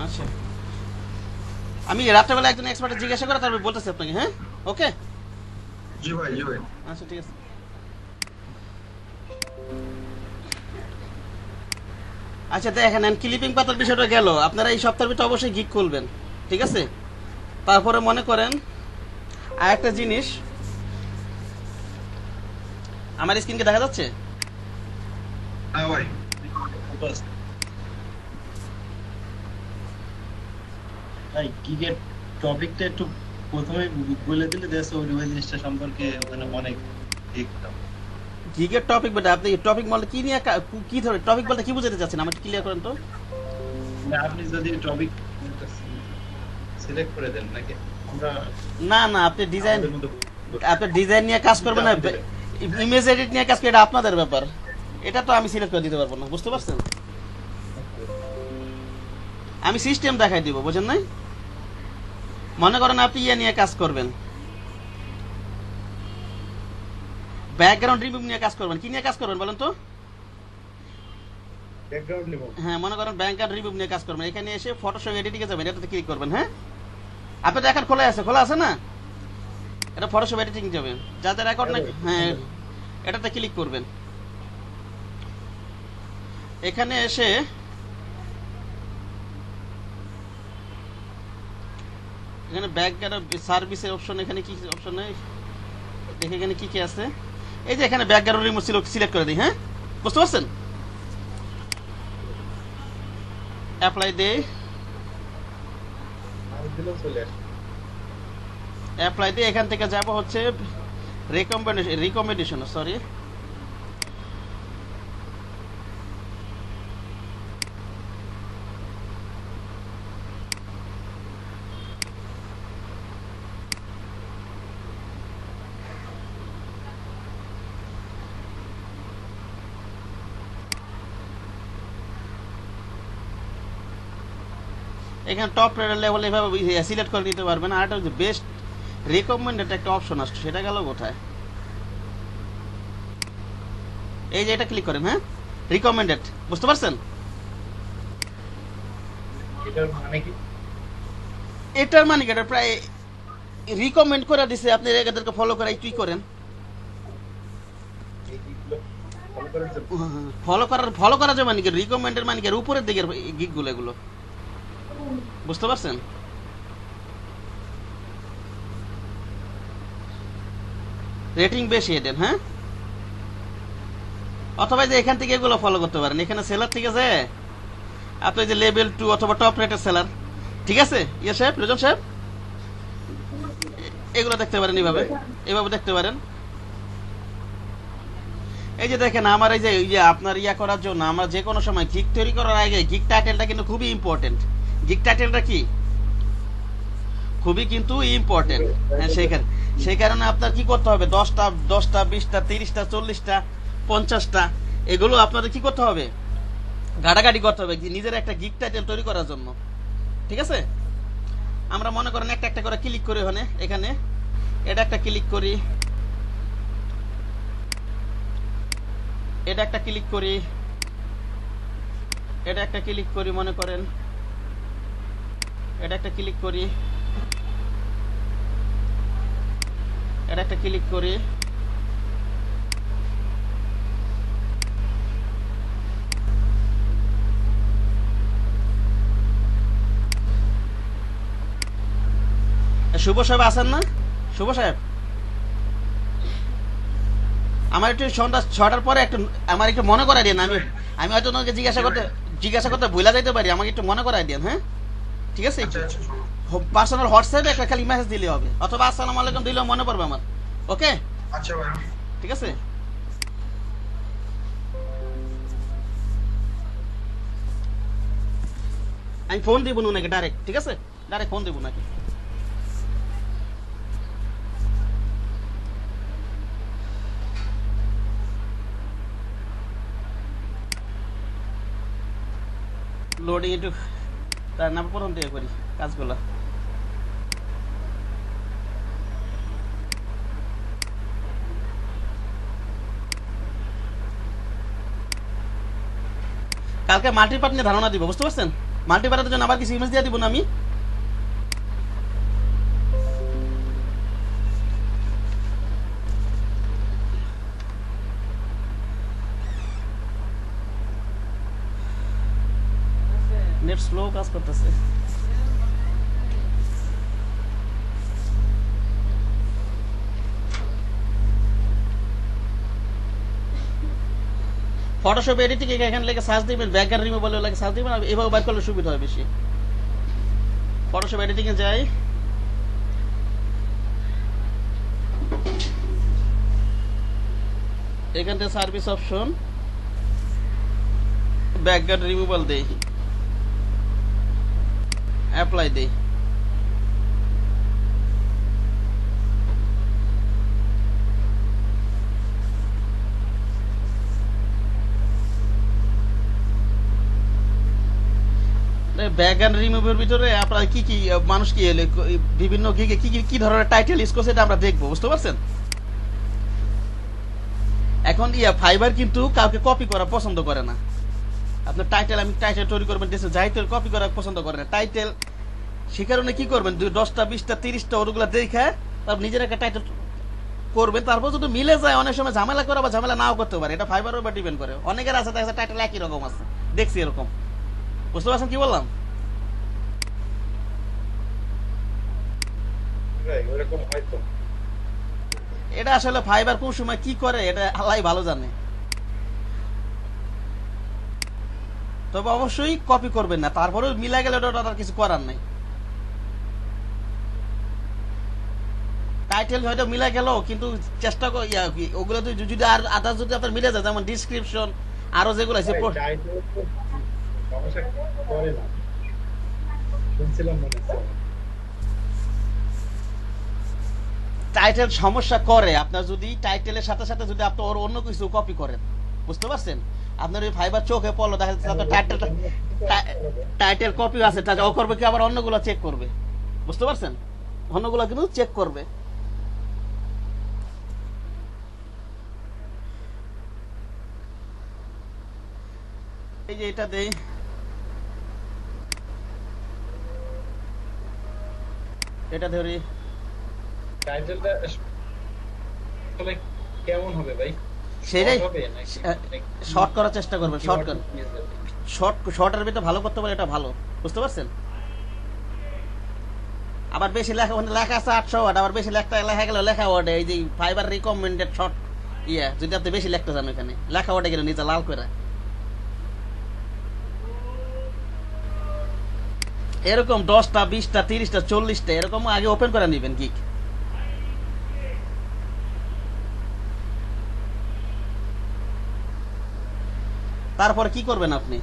আচ্ছা আমি রাত্রেবেলা একজন এক্সপার্টের জিজ্ঞাসা করে তারপর বলতেছি আপনাকে। হ্যাঁ, ওকে, জি ভাই, জি ভাই। আচ্ছা ঠিক আছে। আচ্ছা দেখেন, ক্লিপিং পাতার বিষয়টা গেল, আপনারা এই সপ্তাহের ভিতরে অবশ্যই গিগ খুলবেন, ঠিক আছে? তারপরে মনে করেন আর একটা জিনিস, আমার স্ক্রিনকে দেখা যাচ্ছে? হ্যাঁ ভাই, ভাই গিগের টপিকটা একটু প্রথমে বলে দিলে দেশে ওই জিনিসটা সম্পর্কে ওখানে অনেক দেখতাম। গিগের টপিক বলতে আপনি টপিক বলতে কি নিয়ে, কি ধরনের টপিক বলতে কি বুঝাতে চাচ্ছেন, আমাকে ক্লিয়ার করেন তো। আপনি যদি টপিক সিলেক্ট করে দেন নাকি আমরা, না না, আপনি ডিজাইন নিয়ে কাজ করবেন না, ইমেজ এডিট নিয়ে কাজ করবেন, এটা আপনাদের ব্যাপার, এটা তো আমি সিলেক্ট করে দিতে পারবো না, বুঝতে পারছেন? আমি সিস্টেম দেখাই দিব, বুঝেন নাই? মনে করেন আপনি ইয়ে নিয়ে কাজ করবেন, ব্যাকগ্রাউন্ড রিমুভ নিয়ে কাজ করবেন, কি নিয়ে কাজ করবেন বলেন তো? Background remove. হ্যাঁ, মনে করেন ব্যাকগ্রাউন্ড রিমুভ নিয়ে কাজ করবেন, এখানে এসে ফটোশপ এডিটিং এ যাবেন, এটাতে ক্লিক করবেন। হ্যাঁ, আপনাদের এখন খোলা আছে না? এটা ফটোশপ এডিটিং যাবেন, যাদের রেকর্ড না, হ্যাঁ এটাতে ক্লিক করবেন। এখানে এসে এখানে ব্যাকগ্রাউন্ড সার্ভিসের অপশন, এখানে কি অপশন নেই দেখে, এখানে কি কি আছে, এই যে এখানে ব্যাকগ্রাউন্ড রিমুভ সিলেক্ট করে দিই। হ্যাঁ, বুঝতে পারছেন? অ্যাপ্লাই দে, অ্যাপ্লাই দিয়ে এখান থেকে যাব হচ্ছে রিকমেন্ডেশন, সরি এখানে টপ লেভেল এভাবে সিলেক্ট করে নিতে পারবেন। আর একটা হচ্ছে বেস্ট রিকমেন্ডেড একটা অপশন আসছে, সেটা গেল কোথায়? এই যে এটা ক্লিক করেন। হ্যাঁ, রিকমেন্ডেড, বুঝতে পারছেন? এটার মানে কি, এটা প্রায় রিকমেন্ড করে দিছে, আপনি এদেরকে ফলো করে একটুই করেন, ফলো করা যায় মানে কি, রিকমেন্ডের মানে কি উপরের দিকের গিগগুলো, এগুলো বুঝতে পারছেন? রেটিং বেশি দেন। হ্যাঁ, অথবা যে এখান থেকে এগুলো ফলো করতে পারেন, এখানে সেলার ঠিক আছে, আপনি যে লেভেল 2 অথবা টপ রেটেড সেলার, ঠিক আছে? ইয়ে সাহেব, রেজন সাহেব, এগুলো দেখতে পারেন, এভাবে দেখতে পারেন। এই যে দেখেন, আমার এই যে আপনার ইয়া করার জন্য আমরা যে কোনো সময় গিগ তৈরি করার আগে গিগ টাইটেলটা কিন্তু খুবই ইম্পর্টেন্ট। গিগ টাইটেলটা কি খুবই কিন্তু ইম্পর্টেন্ট। হ্যাঁ, সেই কারণে আপনার কি করতে হবে, 10টা 20টা 30টা 40টা 50টা এগুলো আপনাদের কি করতে হবে, ঘাটাঘাটি করতে হবে নিজের একটা গিগ টাইটেল তৈরি করার জন্য, ঠিক আছে? আমরা মনে করেন একটা একটা করে ক্লিক করি, এখানে এটা একটা ক্লিক করি, এটা একটা ক্লিক করি, এটা একটা ক্লিক করি, মনে করেন এটা একটা ক্লিক করি, এটা একটা ক্লিক করি, শুভ সাহেব আছেন না? শুভ সাহেব, আমার একটু সন্ধ্যা 6টার পরে একটু আমার একটু মনে করাই দেন, আমি হয়তো ওনাকে জিজ্ঞাসা করতে ভুলা যাইতে পারি, আমাকে একটু মনে করাই দেন। হ্যাঁ, ঠিক আছে? পার্সোনাল হোয়াটসঅ্যাপে একটা খালি মেসেজ দিলে হবে, অথবা আসসালামু আলাইকুম দিলেও মনে পড়বে আমার। ওকে, আচ্ছা ভাই, ঠিক আছে? আমি ফোন দিব নাকি ডাইরেক্ট, ঠিক আছে? ডাইরেক্ট ফোন দিব নাকি? লোডিং একটু তার নাম প্রথম থেকে করি কাজগুলো। কালকে মাল্টিপার্ট নিয়ে ধারণা দিব, বুঝতে পারছেন? মাল্টিপার্টের জন্য আবার কিছু ইমেজ দিয়ে দিব না আমি। নেট স্লো কাজ করতেছে। ফটোশপ এডিটিং এখানে লেগে সার্চ দিবেন, ব্যাকগ্রাউন্ড রিমুভাল লাগে সার্চ দিবেন, এভাবে বাইর করলে সুবিধা হয় বেশি। ফটোশপ এডিটিং এ যাই, এখান থেকে সার্ভিস অপশন, ব্যাকগ্রাউন্ড রিমুভাল দেই, অ্যাপ্লাই দেই। ব্যাকগ্রাউন্ড রিমুভের ভিতরে আপনারা কি কি মানুষ কি বিভিন্ন গিগে কি কি ধরনের টাইটেল ইউজ করছে এটা আমরা দেখবো, বুঝতে পারছেন? এখন ফাইবার কিন্তু কাউকে কপি করা পছন্দ করে না। আপনার টাইটেল, আমি টাইটেল তৈরি করবেন দেশে যাই তো কপি করা পছন্দ করে না। টাইটেল সে কারণে কি করবেন, 10টা 20টা 30টা ওগুলো দেখে তারপর নিজের একটা টাইটেল করবেন, তারপর যদি মিলে যায় অনেক সময় ঝামেলা করে বা ঝামেলা নাও করতে পারে, এটা ফাইবারের উপর ডিপেন্ড করে। অনেকের আছে দেখা টাইটেল একই রকম আছে, দেখছি এরকম, বুঝতে পারছেন কি বললাম? এটা আসলে ফাইবার কোন সময় কি করে এটা আল্লাহ ভালো জানে। তবে অবশ্যই কপি করবেন না, তারপরে মিলা গেলে ওটা আর কিছু করার নাই। টাইটেল হয়তো মিলা গেল, কিন্তু চেষ্টা ওগুলো যদি আর আদার্স যদি আপনার মিলে যায়, যেমন ডিসক্রিপশন আরো যেগুলো আছে টাইটেল সমস্যা করে আপনার যদি টাইটেলের সাথে সাথে যদি আপনি ওর অন্য কিছু কপি করেন, বুঝতে পারছেন? আপনার ওই ফাইবার চোখে পড়লো, দেখা যাচ্ছে আপনার টাইটেল কপি আছে, ও করবে কি আবার অন্যগুলো চেক করবে, বুঝতে পারছেন? অন্যগুলো কিন্তু চেক করবে। এই যে এটা দেই, এটা ধরি, টাইটেলটা আসলে কেমন হবে ভাই? সেটাই শর্ট করার চেষ্টা করবেন, শর্টের ভিতরে ভালো করতে পারে, এটা ভালো, বুঝতে পারছেন? আবার বেশি লেখা, লেখা আছে 800 ওয়ার্ড, আবার বেশি লেখা গেল লেখা ওয়ার্ডে, এই যে ফাইবার রিকমেন্ডেড শর্ট যদি আপনি বেশি লিখতে চান ওখানে লেখা ওয়ার্ডে গেলে নিচে লাল করে এরকম 10টা 20টা 30টা 40টা এরকম আগে ওপেন করে নেবেন গিগ। তারপরে কি করবেন আপনি,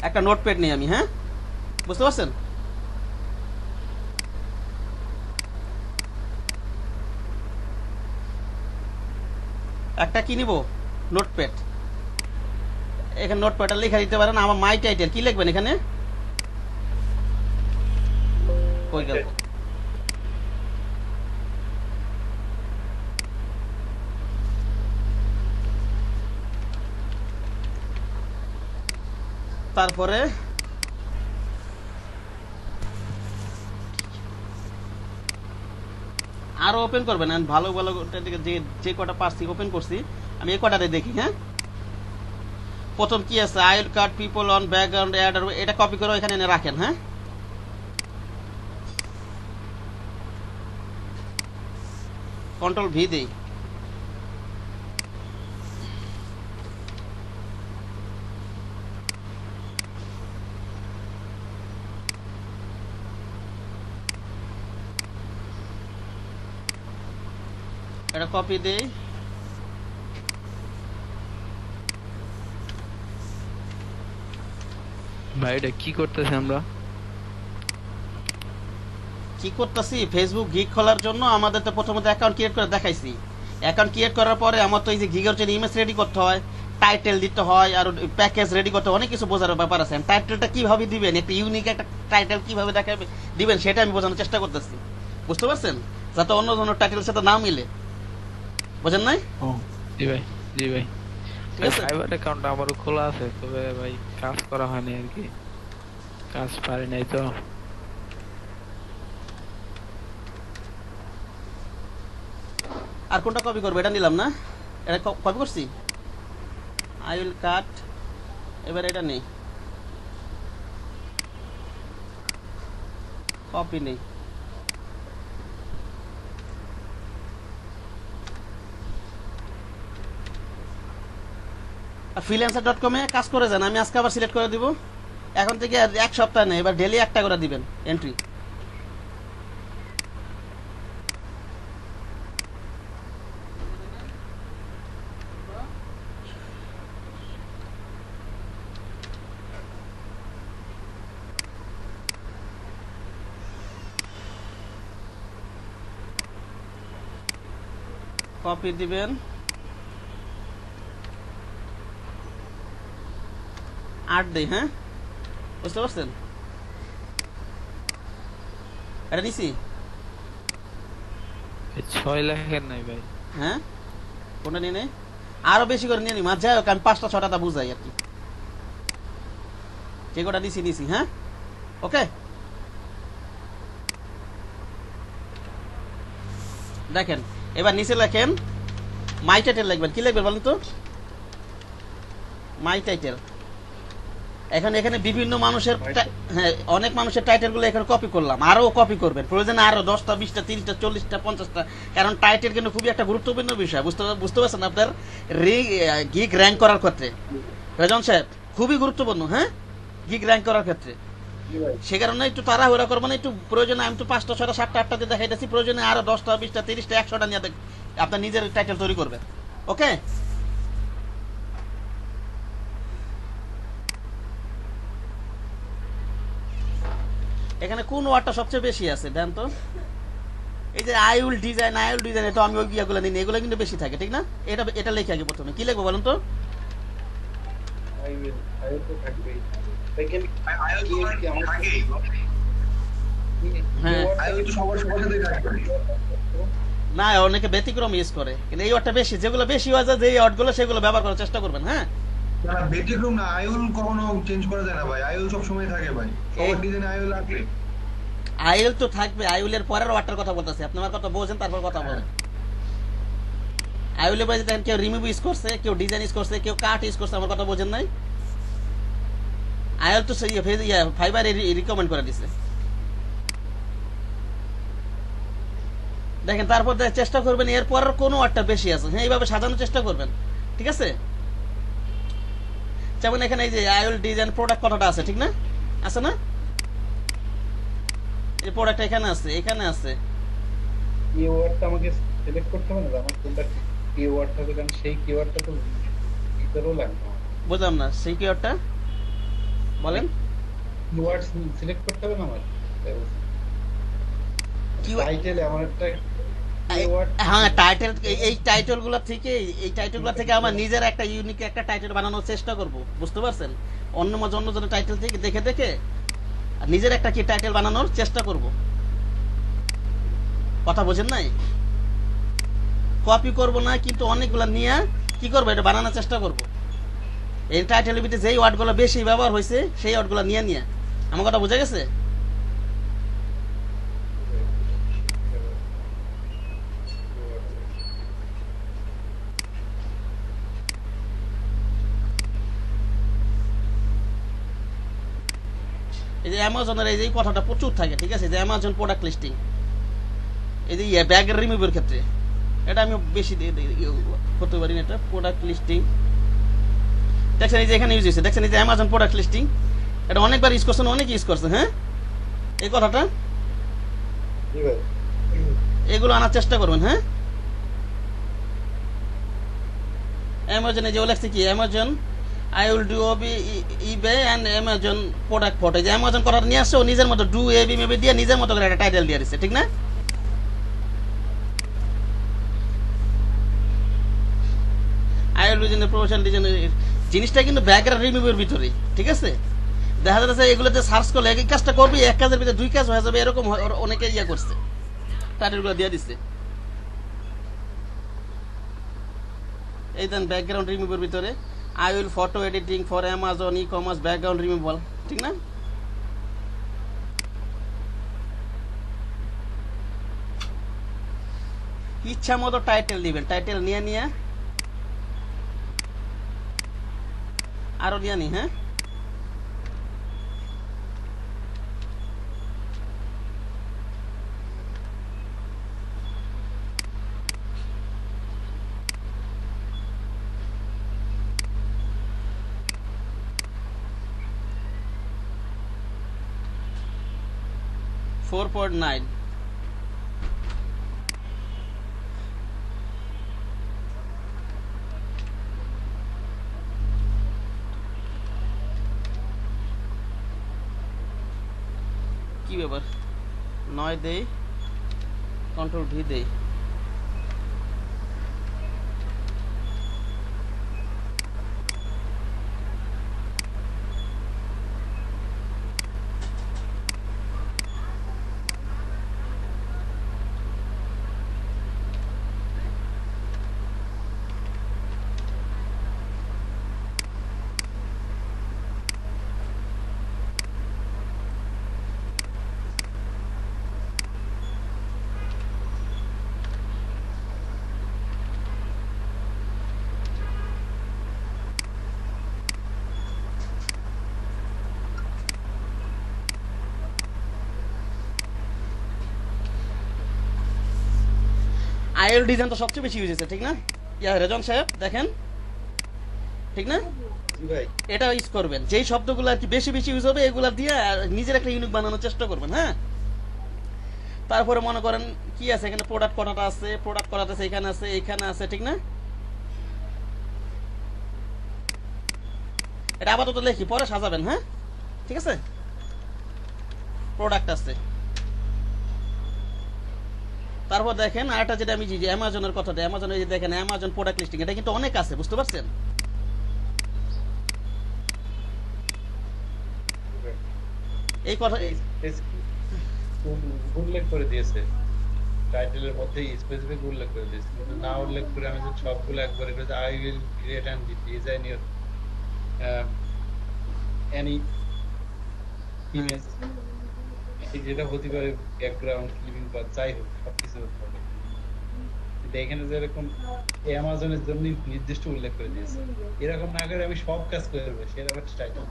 একটা নোটপ্যাড নিই আমি, হ্যাঁ, বুঝতে পারছেন? একটা কি নিব, নোটপ্যাড। এখানে নোটপ্যাডটা লেখা দিতে পারেন, আমার মাই টাইটেল কি লিখবেন এখানে, কই গেল, তারপরে আরো ওপেন করবেন, ভালো ভালো যে কটা পারছি ওপেন করছি আমি, এই কটাতে দেখি। হ্যাঁ, প্রথম কি আছে, I will cut people on background add, এটা কপি করে এখানে এনে রাখেন। হ্যাঁ, কন্ট্রোল ভি দেই, এটা কপি দেই, ভাই এটা কি করতেছি আমরা? কি করতেছি? ফেসবুক গিগ খোলার জন্য আমাদের তো প্রথমত অ্যাকাউন্ট ক্রিয়েট করে দেখাইছি। অ্যাকাউন্ট ক্রিয়েট করার পরে আমার তো এই যে গিগের জন্য ইমেজ রেডি করতে হয়, টাইটেল দিতে হয়, আর প্যাকেজ রেডি করতে হয়, অনেক কিছু বোঝার ব্যাপার আছে। টাইটেলটা কিভাবে দিবেন, একটা ইউনিক একটা টাইটেল কিভাবে দেখাবে দিবেন সেটা আমি বোঝানোর চেষ্টা করতেছি, বুঝতে পারছেন? যাতে অন্য ধরনের টাইটেলের সাথে না মিলে, বোঝেন নাই? জি ভাই, জি ভাই। ঠিক আছে। ফাইবার অ্যাকাউন্ট আমারও খোলা আছে, তবে ভাই কাজ করা হয়নি আর কি, কাজ পারি নাই তো। আর কোনটা কপি করবো? এটা নিলাম না, এটা কপি করছি। আই উইল কাট, এবার এটা নেই, কপি নেই। freelancer.com-এ কাজ করে যান, আমি আজকে আবার সিলেক্ট করে দিব। এখন থেকে আর এক সপ্তাহ নেই, এবার ডেলি একটা করে দিবেন এন্ট্রি। কপি দিবেন, 8 দেই, হ্যাঁ বুঝতে পারছেন? এটা নিছি, 6 লাখের নাই ভাই। হ্যাঁ কোনটা নিয়ে নেই, আরো বেশি করে নিয়ে নি মাঝে, যাই হোক আমি 5টা 6টা বুঝাই আর কি। যে কটা নিছি, হ্যাঁ ওকে। দেখেন এবার নিচে লেখেন মাই টাইটেল লিখবেন। কি লিখবেন বলেন তো? মাই টাইটেল। এখানে বিভিন্ন মানুষের, হ্যাঁ অনেক মানুষের টাইটেল গুলো এখানে কপি করলাম, আরো কপি করবেন প্রয়োজনে, আরো 10টা 20টা 30টা 40টা 50টা, কারণ টাইটেল কিন্তু খুবই একটা গুরুত্বপূর্ণ বিষয়, বুঝতে পারছেন? আপনার গিগ র্যাঙ্ক করার ক্ষেত্রে রেজন সাহেব খুবই গুরুত্বপূর্ণ, হ্যাঁ গিগ র্যাঙ্ক করার ক্ষেত্রে। সে কারণে একটু তাড়াহুড়া করবো না, একটু প্রয়োজনে আমি তো 5টা 6টা 7টা 8টা দিয়ে দেখাইতেছি, প্রয়োজনে আরো 10টা 20টা 30টা 100টা নিয়ে আপনার নিজের টাইটেল তৈরি করবেন, ওকে। এখানে কোন ওয়ার্ডটা সবচেয়ে বেশি আছে দেন তো? এই যে আই উইল ডিজাইন, এটা আমি ওই ইয়েগুলো নিই, এগুলো কিন্তু বেশি থাকে, ঠিক না? এটা লিখে আগে প্রথমে কি লিখবো বলেন তো? হ্যাঁ না, অনেকে ব্যতিক্রম ইউজ করে, কিন্তু এই ওয়ার্ডটা বেশি, যেগুলো বেশি হয়ে যায় যে ওয়ার্ডগুলো সেগুলো ব্যবহার করার চেষ্টা করবেন, হ্যাঁ। না ব্যতিক্রম না, আইউল কখনো চেঞ্জ করা যায় না ভাই, আইউল সব সময় থাকে ভাই, সবার ডিজাইনে আইউল রাখলে। আইউল তো থাকবে, আইউলের পরের ওয়ার্ডটার কথা বলতেছি, আপনি আমার কথা বোঝেন তারপর কথা বলেন। আইউলের পরে দেখেন কেউ রিমুভ ইউজ করছে, কেউ ডিজাইন ইউজ করছে, কেউ কাট ইউজ করছে, আমার কথা বোঝেন নাই? আইউল তো সেই ফাইবার রিকমেন্ড করে দিছে। দেখেন তারপর চেষ্টা করবেন এরপর কোন ওয়ার্ডটা বেশি আছে, হ্যাঁ এইভাবে সাজানোর চেষ্টা করবেন, ঠিক আছে? যেমন এখানে এই যে আইউল ডিজাইন প্রোডাক্ট কথাটা আছে, ঠিক না? আছে না? এই প্রোডাক্ট এখানে আছে। কিওয়ার্ডটা আমাকে সিলেক্ট করতে হবে না, আমার কোনটা কিওয়ার্ড হবে, কারণ সেই কিওয়ার্ডটা তো ভিতরেও লাগবে। বুঝলাম না সেই কিওয়ার্ডটা বলেন। কিওয়ার্ড সিলেক্ট করতে হবে না আমার টাইটেলে, আমার একটা কিওয়ার্ড, হ্যাঁ টাইটেল, এই টাইটেলগুলো থেকে আমার নিজের একটা ইউনিক একটা টাইটেল বানানোর চেষ্টা করব, বুঝতে পারছেন? অন্য জনের টাইটেল থেকে দেখে নিজের একটা কি টাইটেল বানানোর চেষ্টা করব, কথা বোঝেন নাই? কপি করব না, কিন্তু অনেকগুলো নিয়ে কি করব, এটা বানানোর চেষ্টা করব। এই টাইটেলের ভিতরে যেই ওয়ার্ডগুলো বেশি ব্যবহার হয়েছে সেই ওয়ার্ডগুলো নিয়ে আমার কথা বোঝা গেছে? এই যে অ্যামাজনের এই যে কথাটা প্রচুর থাকে, ঠিক আছে? যে অ্যামাজন প্রোডাক্ট লিস্টিং, এই যে ব্যাগের রিমুভের ক্ষেত্রে এটা আমি বেশি করতে পারি না। এটা প্রোডাক্ট লিস্টিং দেখছেন, এই যে এখানে ইউজ হয়েছে, দেখছেন এই যে অ্যামাজন প্রোডাক্ট লিস্টিং, এটা অনেকবার ইউজ করছেন, অনেক ইউজ করছেন, হ্যাঁ এই কথাটা। এগুলো আনার চেষ্টা করবেন, হ্যাঁ। অ্যামাজনে যে লেখছে কি, অ্যামাজন আই উইল ডু ওবি eBay and Amazon product photo, যে অ্যামাজন করার নিয়ে আসছে ও নিজের মতো ডু এবি মেবি দিয়ে নিজের মতো করে একটা টাইটেল দিয়ে দিচ্ছে, ঠিক না? I will design professional design জিনিসটা কিন্তু ব্যাকগ্রাউন্ড রিমুভের ভিতরে, ঠিক আছে? দেখা যাচ্ছে এগুলোতে সার্চ করলে একই কাজটা করবি, এক কাজের ভিতরে দুই কাজ হয়ে যাবে, এরকম অনেকে ইয়া করছে, টাইটেলগুলো দিয়ে দিচ্ছে। এই দেন ব্যাকগ্রাউন্ড রিমুভের ভিতরে I will photo editing for Amazon e commerce background removal, ঠিক না? ইচ্ছা মতো টাইটেল দিবেন, টাইটেল নিয়ে নিয়ে আরো নিয়ে নি। হ্যাঁ, ফোর পয়েন্ট নাইন। কি ব্যাপার, 9 দেই, কন্ট্রোল ভি দেই, আইএল ডিজাইন তো সবচেয়ে বেশি ইউজ হয়েছে, ঠিক না? ইয়া রেজন সাহেব দেখেন, ঠিক না? ভাই এটা ইউজ করবেন, যেই শব্দগুলো আর কি বেশি বেশি ইউজ হবে এগুলা দিয়ে নিজের একটা ইউনিক বানানোর চেষ্টা করবেন। হ্যাঁ, তারপরে মনে করেন কি আছে এখানে, প্রোডাক্ট করাটা আছে, প্রোডাক্ট করাটা আছে, এখানে আছে, এখানে আছে, ঠিক না? এটা আপাতত লিখি, পরে সাজাবেন। হ্যাঁ, ঠিক আছে। প্রোডাক্ট আছে, তারপর দেখেন আরেকটা যেটা আমি যে অ্যামাজনের কথাটা, অ্যামাজনে যে দেখেন অ্যামাজন প্রোডাক্ট লিস্টিং, এটা কিন্তু অনেক আছে, বুঝতে পারছেন? এই কথা উল্লেখ করে দিয়েছে টাইটেলের মধ্যে, স্পেসিফিক উল্লেখ করে দিয়েছে, কিন্তু না উল্লেখ করে আমি যে সবগুলো একবারে করে I will create and design your any image, যেটা হতে পারে ব্যাকগ্রাউন্ড লিভিং বা যাই হোক সবকিছু হতে পারে। এখানে যেরকম অ্যামাজনের জন্য নির্দিষ্ট উল্লেখ করে দিয়েছে, এরকম না করে আমি সব কাজ করবো সেটা আবার টাইটেল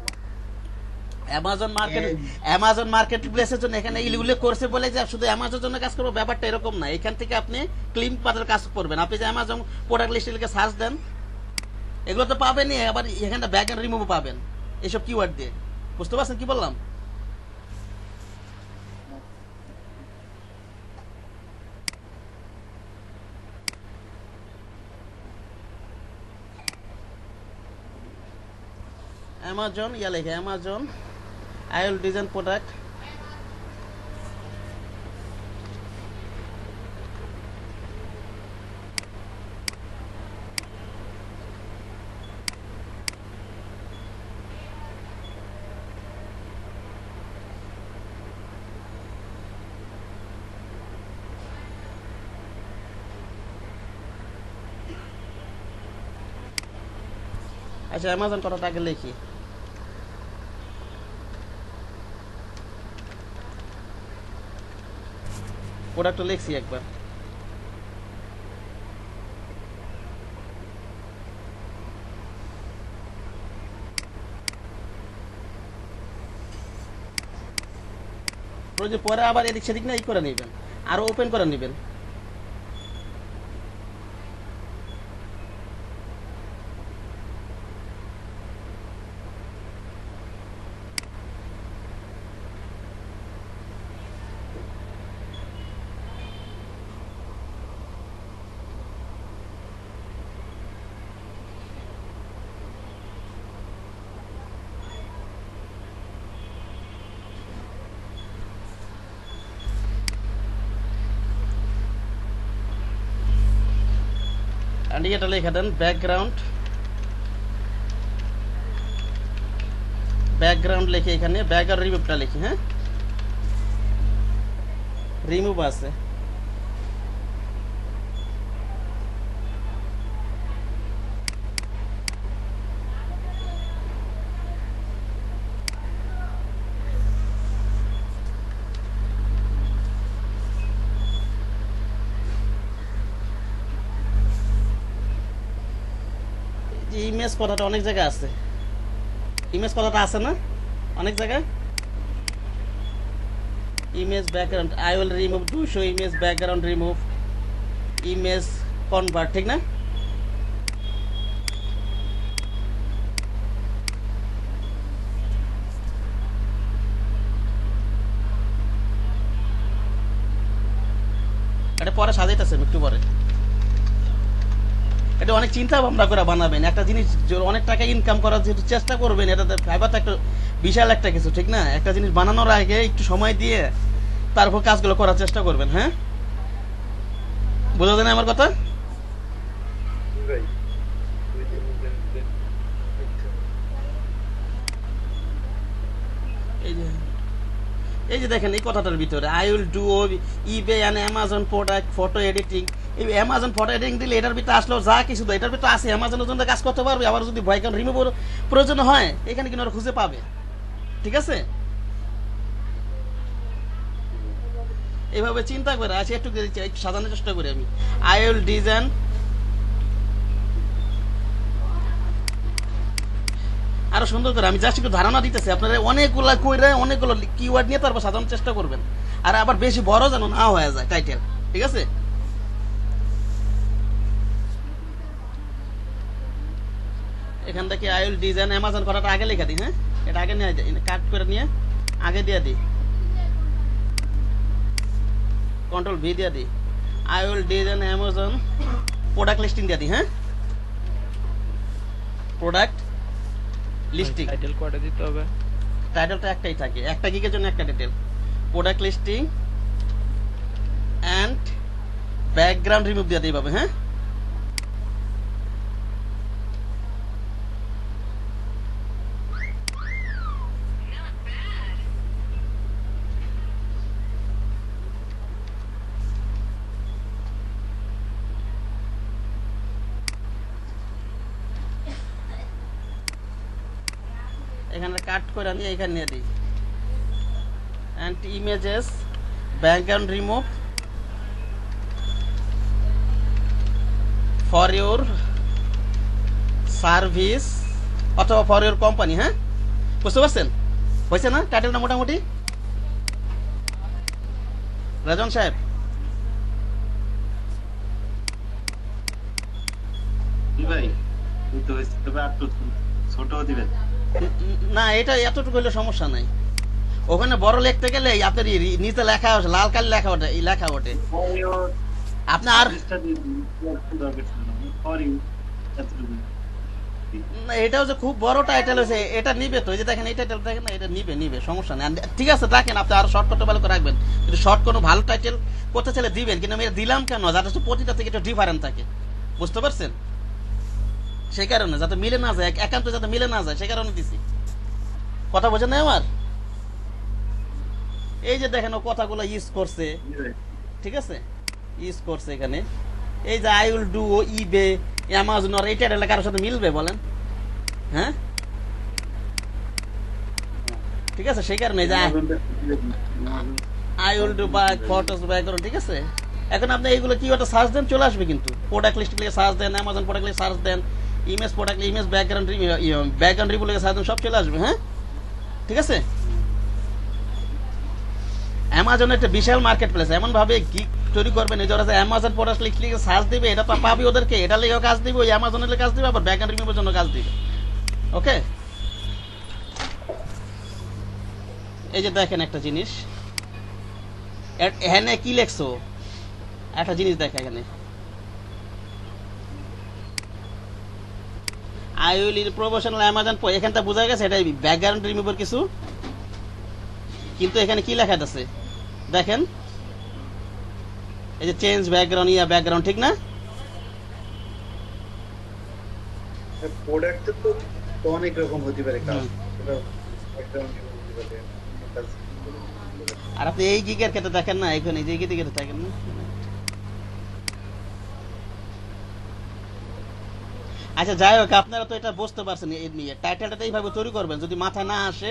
অ্যামাজন মার্কেট প্লেসের জন্য এখানে উল্লেখ করছে বলে যে শুধু অ্যামাজনের জন্য কাজ করবো, ব্যাপারটা এরকম না। এখান থেকে আপনি ক্লিন পাতার কাজ করবেন, আপনি যে অ্যামাজন প্রোডাক্ট লিস্টে লিখে সার্চ দেন এগুলো তো পাবেনই, আবার এখানে ব্যাক এন্ড রিমুভ পাবেন এইসব কিওয়ার্ড দিয়ে। বুঝতে পারছেন কি বললাম? অ্যামাজন ইয়া লেখে Amazon I will design product, আচ্ছা অ্যামাজন কথাটা আগে লিখি। প্রোডাক্ট লিখছি একবার, পরে আবার এদিক সেদিক না ই করে নেবেন, আরো ওপেন করে নেবেন। আন্টি এটা লিখে দেন ব্যাকগ্রাউন্ড লিখে এখানে ব্যাকগ্রাউন্ড রিমুভটা লিখি। হ্যাঁ, রিমুভ আছে। ইমেজ কথাটা অনেক জায়গায় আছে, ইমেজ কথাটা আছে না অনেক জায়গায়। Image background I will remove 200 image background remove image convert, ঠিক না? এটা পরে সাজাইতেছে একটু পরে। এটা অনেক চিন্তা ভাবনা করে বানাবেন একটা জিনিস, অনেক টাকা ইনকাম করার যেহেতু চেষ্টা করবেন, এটাতে ফাইবার একটা বিশাল একটা কিছু, ঠিক না? একটা জিনিস বানানোর আগে একটু সময় দিয়ে তারপর কাজগুলো করার চেষ্টা করবেন। হ্যাঁ, বোঝা যায় না আমার কথা? এই যে দেখেন এই কথাটার ভিতরে I will do eBay and Amazon product photo editing. এই অ্যামাজন ফটো এডিটিং দিলে এটার ভিতরে আসলেও যা কিছু দেয় এটার ভিতরে আছে, অ্যামাজনের জন্য কাজ করতে পারবে। আবার যদি ভয় কারণ রিমুভ প্রয়োজন হয় এখানে কিন্তু ওরা খুঁজে পাবে, ঠিক আছে? এইভাবে চিন্তা করে আছে, একটু সাজানোর চেষ্টা করি আমি। আই উইল ডিজাইন আরো সুন্দর করে, আমি জাস্ট একটু ধারণা দিতেছি আপনারা, অনেকগুলো কইরা অনেকগুলো কিওয়ার্ড নিয়ে তারপর সাজানোর চেষ্টা করবেন, আর আবার বেশি বড় যেন না হয়ে যায় টাইটেল, ঠিক আছে? এখান থেকে আই উইল ডিজাইন অ্যামাজন কথাটা আগে লেখা দিই। হ্যাঁ, এটা আগে নিয়ে কাট করে নিয়ে আগে দিয়ে দিই, কন্ট্রোল ভি দিয়ে দিই। I will design Amazon product listing দিয়ে দিই। হ্যাঁ, প্রোডাক্ট লিস্টিং টাইটেল কোডে দিতে হবে, টাইটেলটা একটাই থাকে, একটা গিগের জন্য একটা title. Product listing and background remove দিয়ে দিই পাবে। হ্যাঁ, এখানে কাট করে নিয়ে এখানে নিয়ে দিই and images background remove for your service অথবা ফর ইউর কোম্পানি। হ্যাঁ, বুঝতে পারছেন? হয়েছে না টাইটেলটা মোটামুটি? রাজন সাহেব, ভাই তবে একটু ছোট দিবেন না এটা এতটুকু হলে সমস্যা নাই। ওখানে বড় লিখতে গেলে আপনার নিচে লেখা লাল কালি লেখা ওঠে, এই লেখা ওঠে আপনার। আর এটাও যে খুব বড় টাইটেল হয়েছে এটা নিবে তো, এই যে দেখেন এই টাইটেল দেখেন না, এটা নিবে সমস্যা নেই। ঠিক আছে দেখেন আপনি আরো শর্ট করতে ভালো করে রাখবেন, যদি শর্ট কোনো ভালো টাইটেল করতে চাইলে দিবেন, কিন্তু আমি দিলাম কেন যাতে প্রতিটা থেকে একটু ডিফারেন্ট থাকে, বুঝতে পারছেন? সেই কারণে যাতে মিলে না যায়, একান্ত যাতে মিলে না যায় সেই কারণে দিছি। কথা বোঝেন না আমার? এই যে দেখেন ও কথাগুলো ইউজ করছে, ঠিক আছে, ইউজ করছে এখানে। এই যে আই উইল ডু ও ইবে অ্যামাজন আর এইটা কারোর সাথে মিলবে বলেন? হ্যাঁ, ঠিক আছে, সেই কারণে যে I will do buy photos buy করুন, ঠিক আছে? এখন আপনি এইগুলো কি একটা সার্চ দেন চলে আসবে, কিন্তু প্রোডাক্ট লিস্ট লিখে সার্চ দেন, অ্যামাজন প্রোডাক্ট লিখে সার্চ দেন, image product image background review লিখে সার্চ দেন, সব চলে আসবে। হ্যাঁ, ঠিক আছে? অ্যামাজন একটা বিশাল মার্কেট প্লেস, এমন ভাবে গিগ তৈরি করবেন এই যারা অ্যামাজন প্রোডাক্ট লিখে সার্চ দিবে, এটা তো পাবি ওদেরকে, এটা লিখেও কাজ দিবে, ওই অ্যামাজনের কাজ দিবে, আবার ব্যাকগ্রাউন্ড রিভিউর জন্য কাজ দিবে। ওকে, এই যে দেখেন একটা জিনিস এখানে কি লেখছো, একটা জিনিস দেখে এখানে আই উইল প্রমোশনাল অ্যামাজন, এখানটা বোঝা গেছে এটা ব্যাকগ্রাউন্ড রিমুভার কিছু, কিন্তু এখানে কি লেখা আছে দেখেন, এই যে চেঞ্জ ব্যাকগ্রাউন্ড ব্যাকগ্রাউন্ড, ঠিক না? প্রোডাক্টের তো তো অনেক রকম হতে পারে কাজ। হুম। এটা background হতে পারে, কাজ। আর আপনি এই গিগের ক্ষেত্রে দেখেন না, এখানে যে গিগে ক্ষেত্রে দেখেন না। আচ্ছা যাই হোক, আপনারা তো এটা বুঝতে পারছেন এই নিয়ে। টাইটেলটা এইভাবে তৈরি করবেন, যদি মাথায় না আসে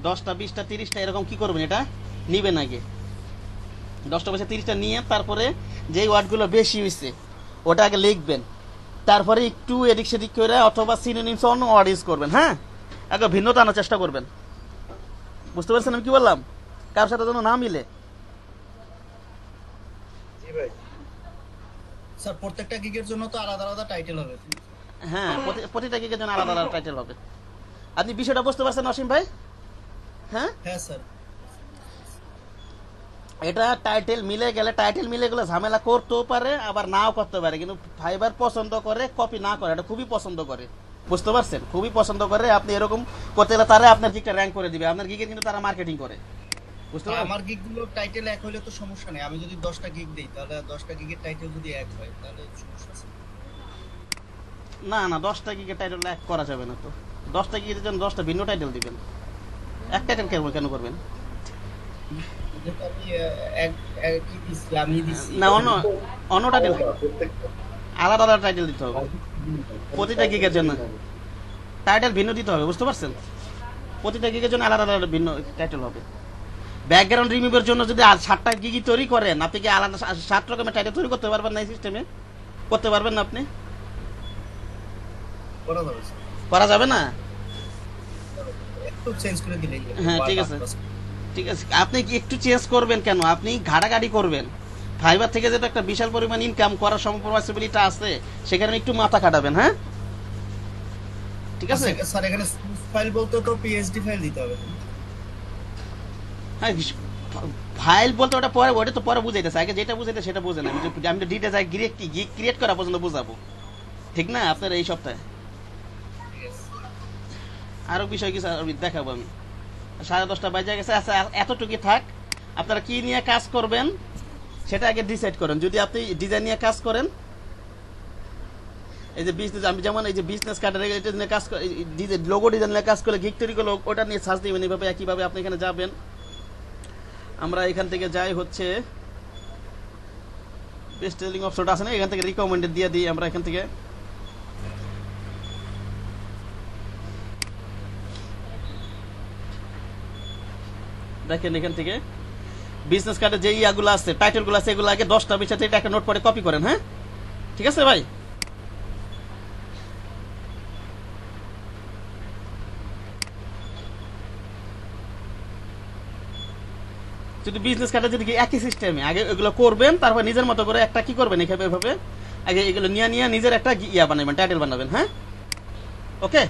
10টা 20টা 30টা এরকম কি করবেন, এটা নিবেন আগে 10টা 20টা 30টা নিয়ে তারপরে যেই ওয়ার্ডগুলো বেশি হয়েছে ওটা আগে লিখবেন, তারপরে একটু এদিক সেদিক করে অথবা সিনোনিমস অন্য ওয়ার্ড ইউজ করবেন। হ্যাঁ, আগে ভিন্নতা আনার চেষ্টা করবেন। বুঝতে পারছেন আমি কি বললাম? কার সাথে যেন না মিলে। জি ভাই। স্যার প্রত্যেকটা গিগের জন্য তো আলাদা আলাদা টাইটেল হবে। হ্যাঁ, প্রতিটা গিগের জন্য আলাদা আলাদা টাইটেল হবে। আপনি বিষয়টা বুঝতে পারছেন অসীম ভাই? হ্যাঁ, হ্যাঁ স্যার। এটা টাইটেল মিলে গেলে ঝামেলা করতেও পারে আবার নাও করতে পারে, কিন্তু ফাইবার পছন্দ করে, কপি না করে, এটা খুবই পছন্দ করে। বুঝতে পারছেন? খুবই পছন্দ করে। আপনি এরকম করতে গেলে তারা আপনার গিগটা র্যাঙ্ক করে দিবে, আপনার গিগের কিন্তু তারা মার্কেটিং করে। বুঝতে পারছেন? আমার গিগগুলোর টাইটেল এক হইলে তো সমস্যা নেই। আমি যদি 10টা গিগ দেই তাহলে 10টা গিগের টাইটেল যদি এক হয় তাহলে সমস্যা আছে। না না, 10টা গিগের টাইটেল এক করা যাবে না তো। 10টা গিগের জন্য 10টা ভিন্ন টাইটেল দিবেন, এক টাইটেল কেন করবেন? যেটা আমি কি দিছি, আমি দিছি না, অন্য টাইটেল, আলাদা আলাদা টাইটেল দিতে হবে প্রতিটা গিগের জন্য। টাইটেল ভিন্ন দিতে হবে, বুঝতে পারছেন? প্রতিটা গিগের জন্য আলাদা আলাদা ভিন্ন টাইটেল হবে। ব্যাকগ্রাউন্ড রিমুভের জন্য যদি 7টা গিগি তৈরি করেন, আপনি কি আলাদা 7 রকমের টাইটেল তৈরি করতে পারবেন না? এই সিস্টেমে করতে পারবেন না আপনি? করা যাবে স্যার। করা যাবে না? একটু চেঞ্জ করে দিলেই হবে। হ্যাঁ, ঠিক আছে ঠিক আছে। আপনি কি একটু চেঞ্জ করবেন কেন? আপনি ঘাটাঘাটি করবেন। ফাইবার থেকে যেটা একটা বিশাল পরিমাণ ইনকাম করার পসিবিলিটি আছে, সেখানে একটু মাথা খাটাবেন। হ্যাঁ, ঠিক আছে। স্যার এখানে ফাইল বলতে তো পিএইচডি ফাইল দিতে হবে। হ্যাঁ, ফাইল বলতে ওটা তো পরে বুঝাইতেছে, আগে যেটা বুঝাইতে সেটা বুঝেন। আমি তো ডিটেলস ক্রিয়েট করা পর্যন্ত বুঝাবো, ঠিক না? আপনার এই সপ্তাহে আরো বিষয় কিছু আমি দেখাবো। আমি 10:30 বাজে গেছে। আচ্ছা, এতটুকু থাক। আপনারা কি নিয়ে কাজ করবেন সেটা আগে ডিসাইড করেন। যদি আপনি ডিজাইন নিয়ে কাজ করেন, এই যে বিজনেস, আমি যেমন এই যে বিজনেস কার্ডের এটা নিয়ে কাজ করে, লোগো ডিজাইন নিয়ে কাজ করে, গিগ তৈরি করলে ওটা নিয়ে সার্চ দিবেন। এইভাবে একইভাবে আপনি এখানে যাবেন। আমরা এখান থেকে যাই হচ্ছে বেস্ট সেলিং অপশনটা আছে না, এখান থেকে রিকমেন্ডেড দিয়ে দিই আমরা। এখান থেকে দেখেন, এখান থেকে বিজনেস কার্ডে যে ইয়াগুলো আছে, টাইটেলগুলো আছে, এগুলো আগে 10টা 20টা থেকে একটা নোট করে কপি করেন। হ্যাঁ, ঠিক আছে ভাই? যদি বিজনেস কার্ডে যদি একই সিস্টেমে আগে এগুলো করবেন, তারপর নিজের মতো করে একটা কি করবেন, এভাবে আগে এগুলো নিয়ে নিজের একটা ইয়া বানাবেন, টাইটেল বানাবেন। হ্যাঁ, ওকে।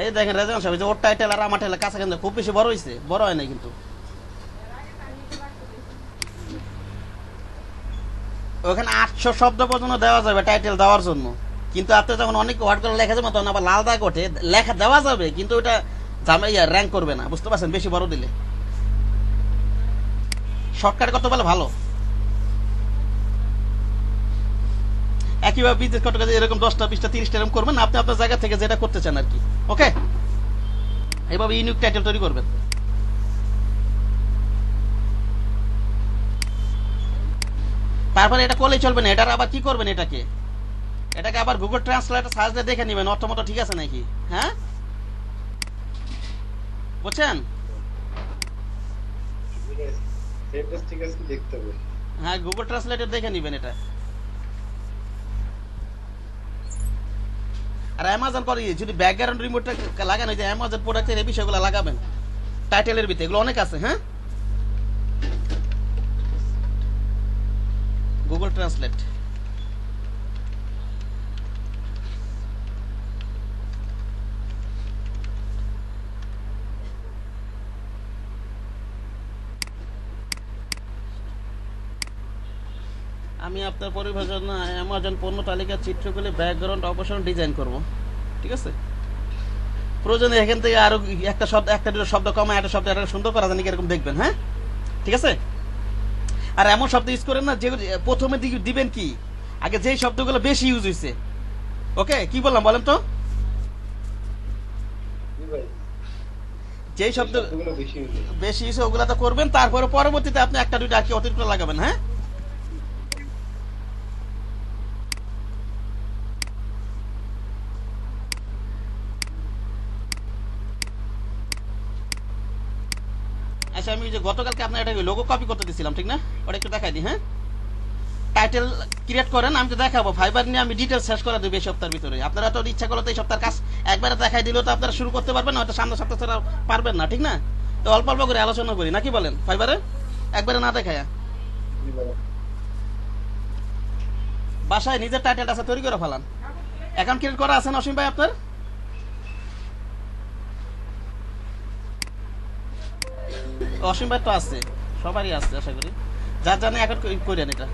এই দেখেন রেজাউল সাহেব, যে ওর টাইটেল আর আমার টাইটেল কাছাকাছি, খুব বেশি বড় হয়েছে, বড় হয় নাই কিন্তু। ওখানে 800 শব্দ পর্যন্ত দেওয়া যাবে টাইটেল দেওয়ার জন্য, কিন্তু আপনি যখন অনেক ওয়ার্ড করে লেখা যাবে তখন আবার লাল দাগ ওঠে। লেখা দেওয়া যাবে কিন্তু ওটা র্যাঙ্ক করবে না, বুঝতে পারছেন? বেশি বড় দিলে শর্টকাট করতে পারলে ভালো। একইভাবে বিজনেস কার্ড এরকম 10টা 20টা 30টা এরকম করবেন, আপনি আপনার জায়গা থেকে যেটা করতে চান আর কি। ওকে, এইভাবে ইউনিক টাইটেল তৈরি করবেন। তারপরে এটা করলেই চলবে না, এটার আবার কি করবেন, এটাকে আবার গুগল ট্রান্সলেটর সার্চ দিয়ে দেখে নেবেন অর্থ মতো ঠিক আছে নাকি। হ্যাঁ, বুঝছেন? ঠিক আছে, দেখতে হবে। হ্যাঁ, গুগল ট্রান্সলেটর দেখে নেবেন এটা। আর অ্যামাজন করে যদি ব্যাকগ্রাউন্ড রিমোটটা লাগান, ওই যে অ্যামাজন প্রোডাক্টের এই বিষয়গুলো লাগাবেন টাইটেলের ভিতরে, এগুলো অনেক আছে। হ্যাঁ, গুগল ট্রান্সলেট। আমি আপনার পরিভাষণ অ্যামাজন পণ্য তালিকার চিত্রগুলি ব্যাকগ্রাউন্ড অপসারণ ডিজাইন করব, ঠিক আছে? প্রয়োজনে এখান থেকে আরো একটা দুটো শব্দ কমা, একটা শব্দ একটা সুন্দর করা জানি এরকম দেখবেন, হ্যাঁ ঠিক আছে? আর এমন শব্দ ইউজ করেন না যেগুলো প্রথমে দিবেন কি আগে যেই শব্দগুলো বেশি ইউজ হয়েছে। ওকে, কি বললাম বলেন তো? যেই শব্দ বেশি ইউজ ওগুলা তো করবেন, তারপরে পরবর্তীতে আপনি একটা দুইটা আর কি অতিরিক্ত লাগাবেন, হ্যাঁ? আচ্ছা, আমি যে গতকালকে আপনার একটা লোগো কপি করতে দিয়েছিলাম, ঠিক না? ওটা একটু দেখাই দিই, হ্যাঁ? টাইটেল ক্রিয়েট করেন, আমি তো দেখাবো। ফাইবার নিয়ে আমি ডিটেলস শেষ করে দেবো এই সপ্তাহের ভিতরে। আপনারা তো ইচ্ছা করলে তো এই সপ্তাহের কাজ একবারে দেখাই দিলেও তো আপনারা শুরু করতে পারবেন, হয়তো সামনের সপ্তাহ ছাড়া পারবেন না, ঠিক না? তো অল্প অল্প করে আলোচনা করি, নাকি বলেন? ফাইবারে একবারে না দেখায়া বাসায় নিজের টাইটেলটা আছে তৈরি করে ফেলান। অ্যাকাউন্ট ক্রিয়েট করা আছে না অসীম ভাই আপনার? অসীম ভাই তো আছে, সবারই আছে আশা করি। যার জানে অ্যাকাউন্ট করেন এটা।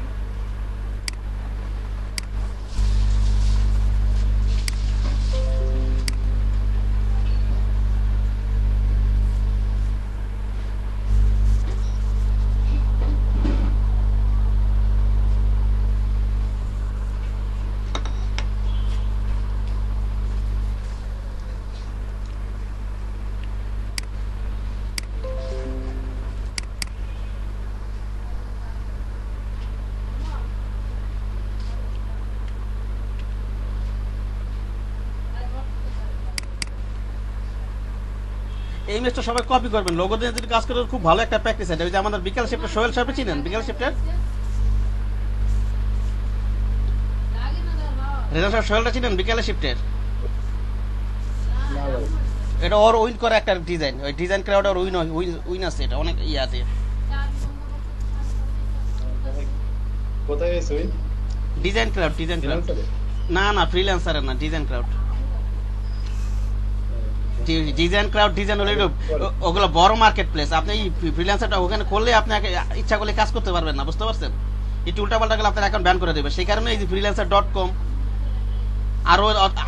এই ইমেজটা সবাই কপি করবেন। লোগো দিয়ে যদি কাজ করে খুব ভালো একটা প্র্যাকটিস। এটা ওই যে আমাদের বিকাল শিফটের সোহেল সাহেব চিনেন? বিকাল শিফটের রেজা সাহেব, সোহেলটা চিনেন? বিকালে শিফটের এটা ওর উইন করা একটা ডিজাইন, ওই ডিজাইন ক্রাউড ওর উইন আছে, এটা অনেক ইয়াতে। কোথায় গেছে ওই ডিজাইন ক্রাউড না না, ফ্রিল্যান্সারের না, design crowd. Design crowd design হলে ওগুলো বড় মার্কেট প্লেস। আপনি ফ্রিল্যান্সারটা ওখানে করলে আপনি ইচ্ছা করলে কাজ করতে পারবেন না, বুঝতে পারছেন? একটু উল্টাপাল্টা গেলে আপনার অ্যাকাউন্ট ব্যান করে দেবে। সেই কারণে এই যে freelancer.com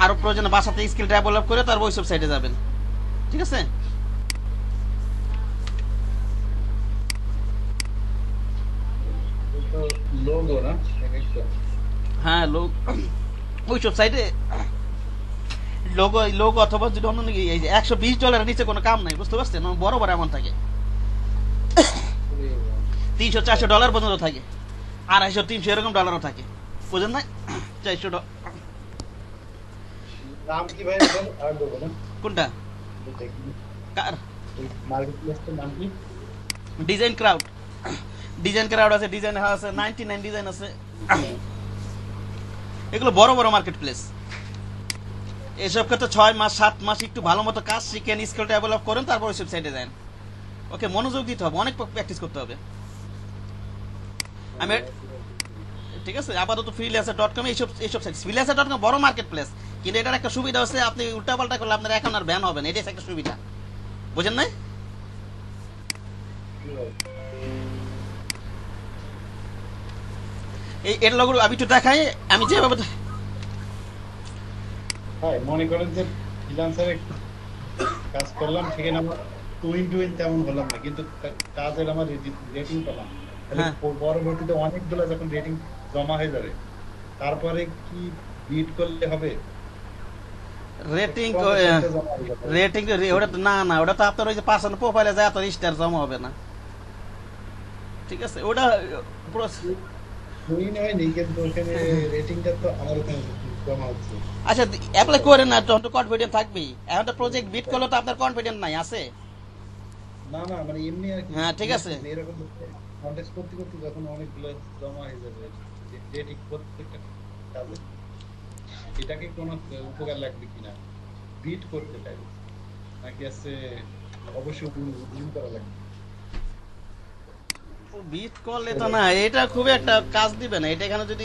আরো প্রয়োজনে বাসাতে স্কিল ডেভেলপ করে তার ওই ওয়েবসাইটে যাবেন, ঠিক আছে? লোগো না হ্যাঁ, ওই ওয়েবসাইটে লোগো অথবা যদি অন্য এই যে $120 নিচে কোনো কাম নাই, বুঝতে পারছেন? বড় বড় এমন থাকে, $300-400 পর্যন্ত থাকে, 250-300 এরকম ডলারও থাকে, বুঝেন না? $400 নাম কি ভাই? আর দেবো না কোনটা? কার? মার্কেট প্লেসটার নাম কি? ডিজাইন ক্রাউড আছে, ডিজাইন আছে, 99 ডিজাইন আছে। এগুলো বড় বড় মার্কেট প্লেস। এসব ক্ষেত্রে 6 মাস 7 মাস একটু ভালো মতো কাজ শিখেন, স্কিল ডেভেলপ করেন, তারপর ওয়েবসাইটে যান। ওকে, মনোযোগ দিতে হবে, অনেক প্র্যাকটিস করতে হবে। আমি ঠিক আছে, আপাতত freelancer.com এইসব সাইট। freelancer.com বড় মার্কেট প্লেস, কিন্তু এটার একটা সুবিধা হচ্ছে আপনি উল্টাপাল্টা করলে আপনার অ্যাকাউন্ট আর ব্যান হবে না, এটাই একটা সুবিধা, বুঝেন না? এর লোগো আমি একটু দেখাই, আমি যেভাবে ভাই মনে করেন যে ফ্রিল্যান্সারে কাজ করলাম, সেখানে আমার টুইন তেমন হলাম না, কিন্তু কাজের আমার রেটিং পেলাম। তাহলে পরবর্তীতে অনেকগুলো যখন রেটিং জমা হয়ে যাবে, তারপরে কি বিট করলে হবে? রেটিং ওটা তো না, ওটা তো আপনার ওই যে পার্সোনাল প্রোফাইলে যায়, আপনার স্টার জমা হবে না, ঠিক আছে? ওটা টুইন হয়নি, কিন্তু ওখানে রেটিংটা তো আমার ওখানে জমা হচ্ছে। আচ্ছা, অ্যাপ্লাই করেন না, তখন তো কনফিডেন্ট থাকবেই। এখন তো প্রজেক্ট বিট করলে তো আপনার কনফিডেন্ট নাই, আছে? না মানে এমনি আর কি। হ্যাঁ, ঠিক আছে। এরকম কন্টেস্ট করতে করতে যখন অনেকগুলো জমা হয়ে যাবে রেটিং প্রত্যেকটা কাজে, এটাকে কোনো উপকার লাগবে কিনা বিট করতে চাই, নাকি আছে অবশ্যই উইন করা লাগবে? বিট করলে তো না, এটা খুব একটা কাজ দিবে না। এটা এখানে যদি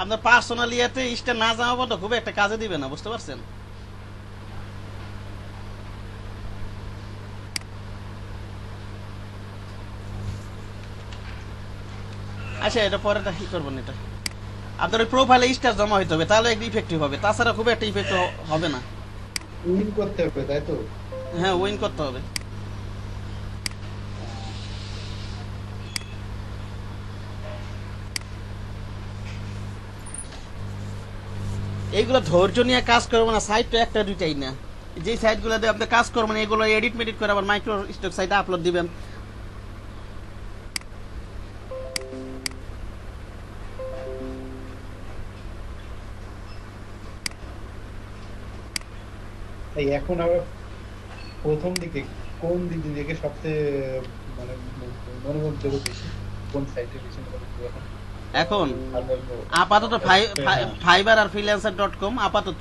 আপনার পার্সোনাল ইয়েতে স্টার না যাওয়া পর্যন্ত খুব একটা কাজে দিবে না, বুঝতে পারছেন? আচ্ছা, এটা পরেটা কি করবেন? এটা আপনার ওই প্রোফাইলে স্টার জমা হইতে হবে, তাহলে একটু ইফেক্টিভ হবে, তাছাড়া খুব একটা ইফেক্ট হবে না। উইন করতে হবে, তাই তো? হ্যাঁ, উইন করতে হবে। এইগুলো ধৈর্য নিয়ে কাজ করবো না, সাইট তো একটা দুইটাই না। যে সাইটগুলোতে আপনি কাজ করবেন এগুলো এডিট মেডিট করে আবার মাইক্রো স্টক সাইটে আপলোড দিবেন। এই এখন আবার প্রথম দিকে কোন দিক থেকে সবচেয়ে মানে মনোযোগ দেবো বেশি, কোন সাইটে বেশি মনোযোগ দেবো এখন? এখন আর আপাতত ফাইবার আর ফ্রিল্যান্সার.com, আপাতত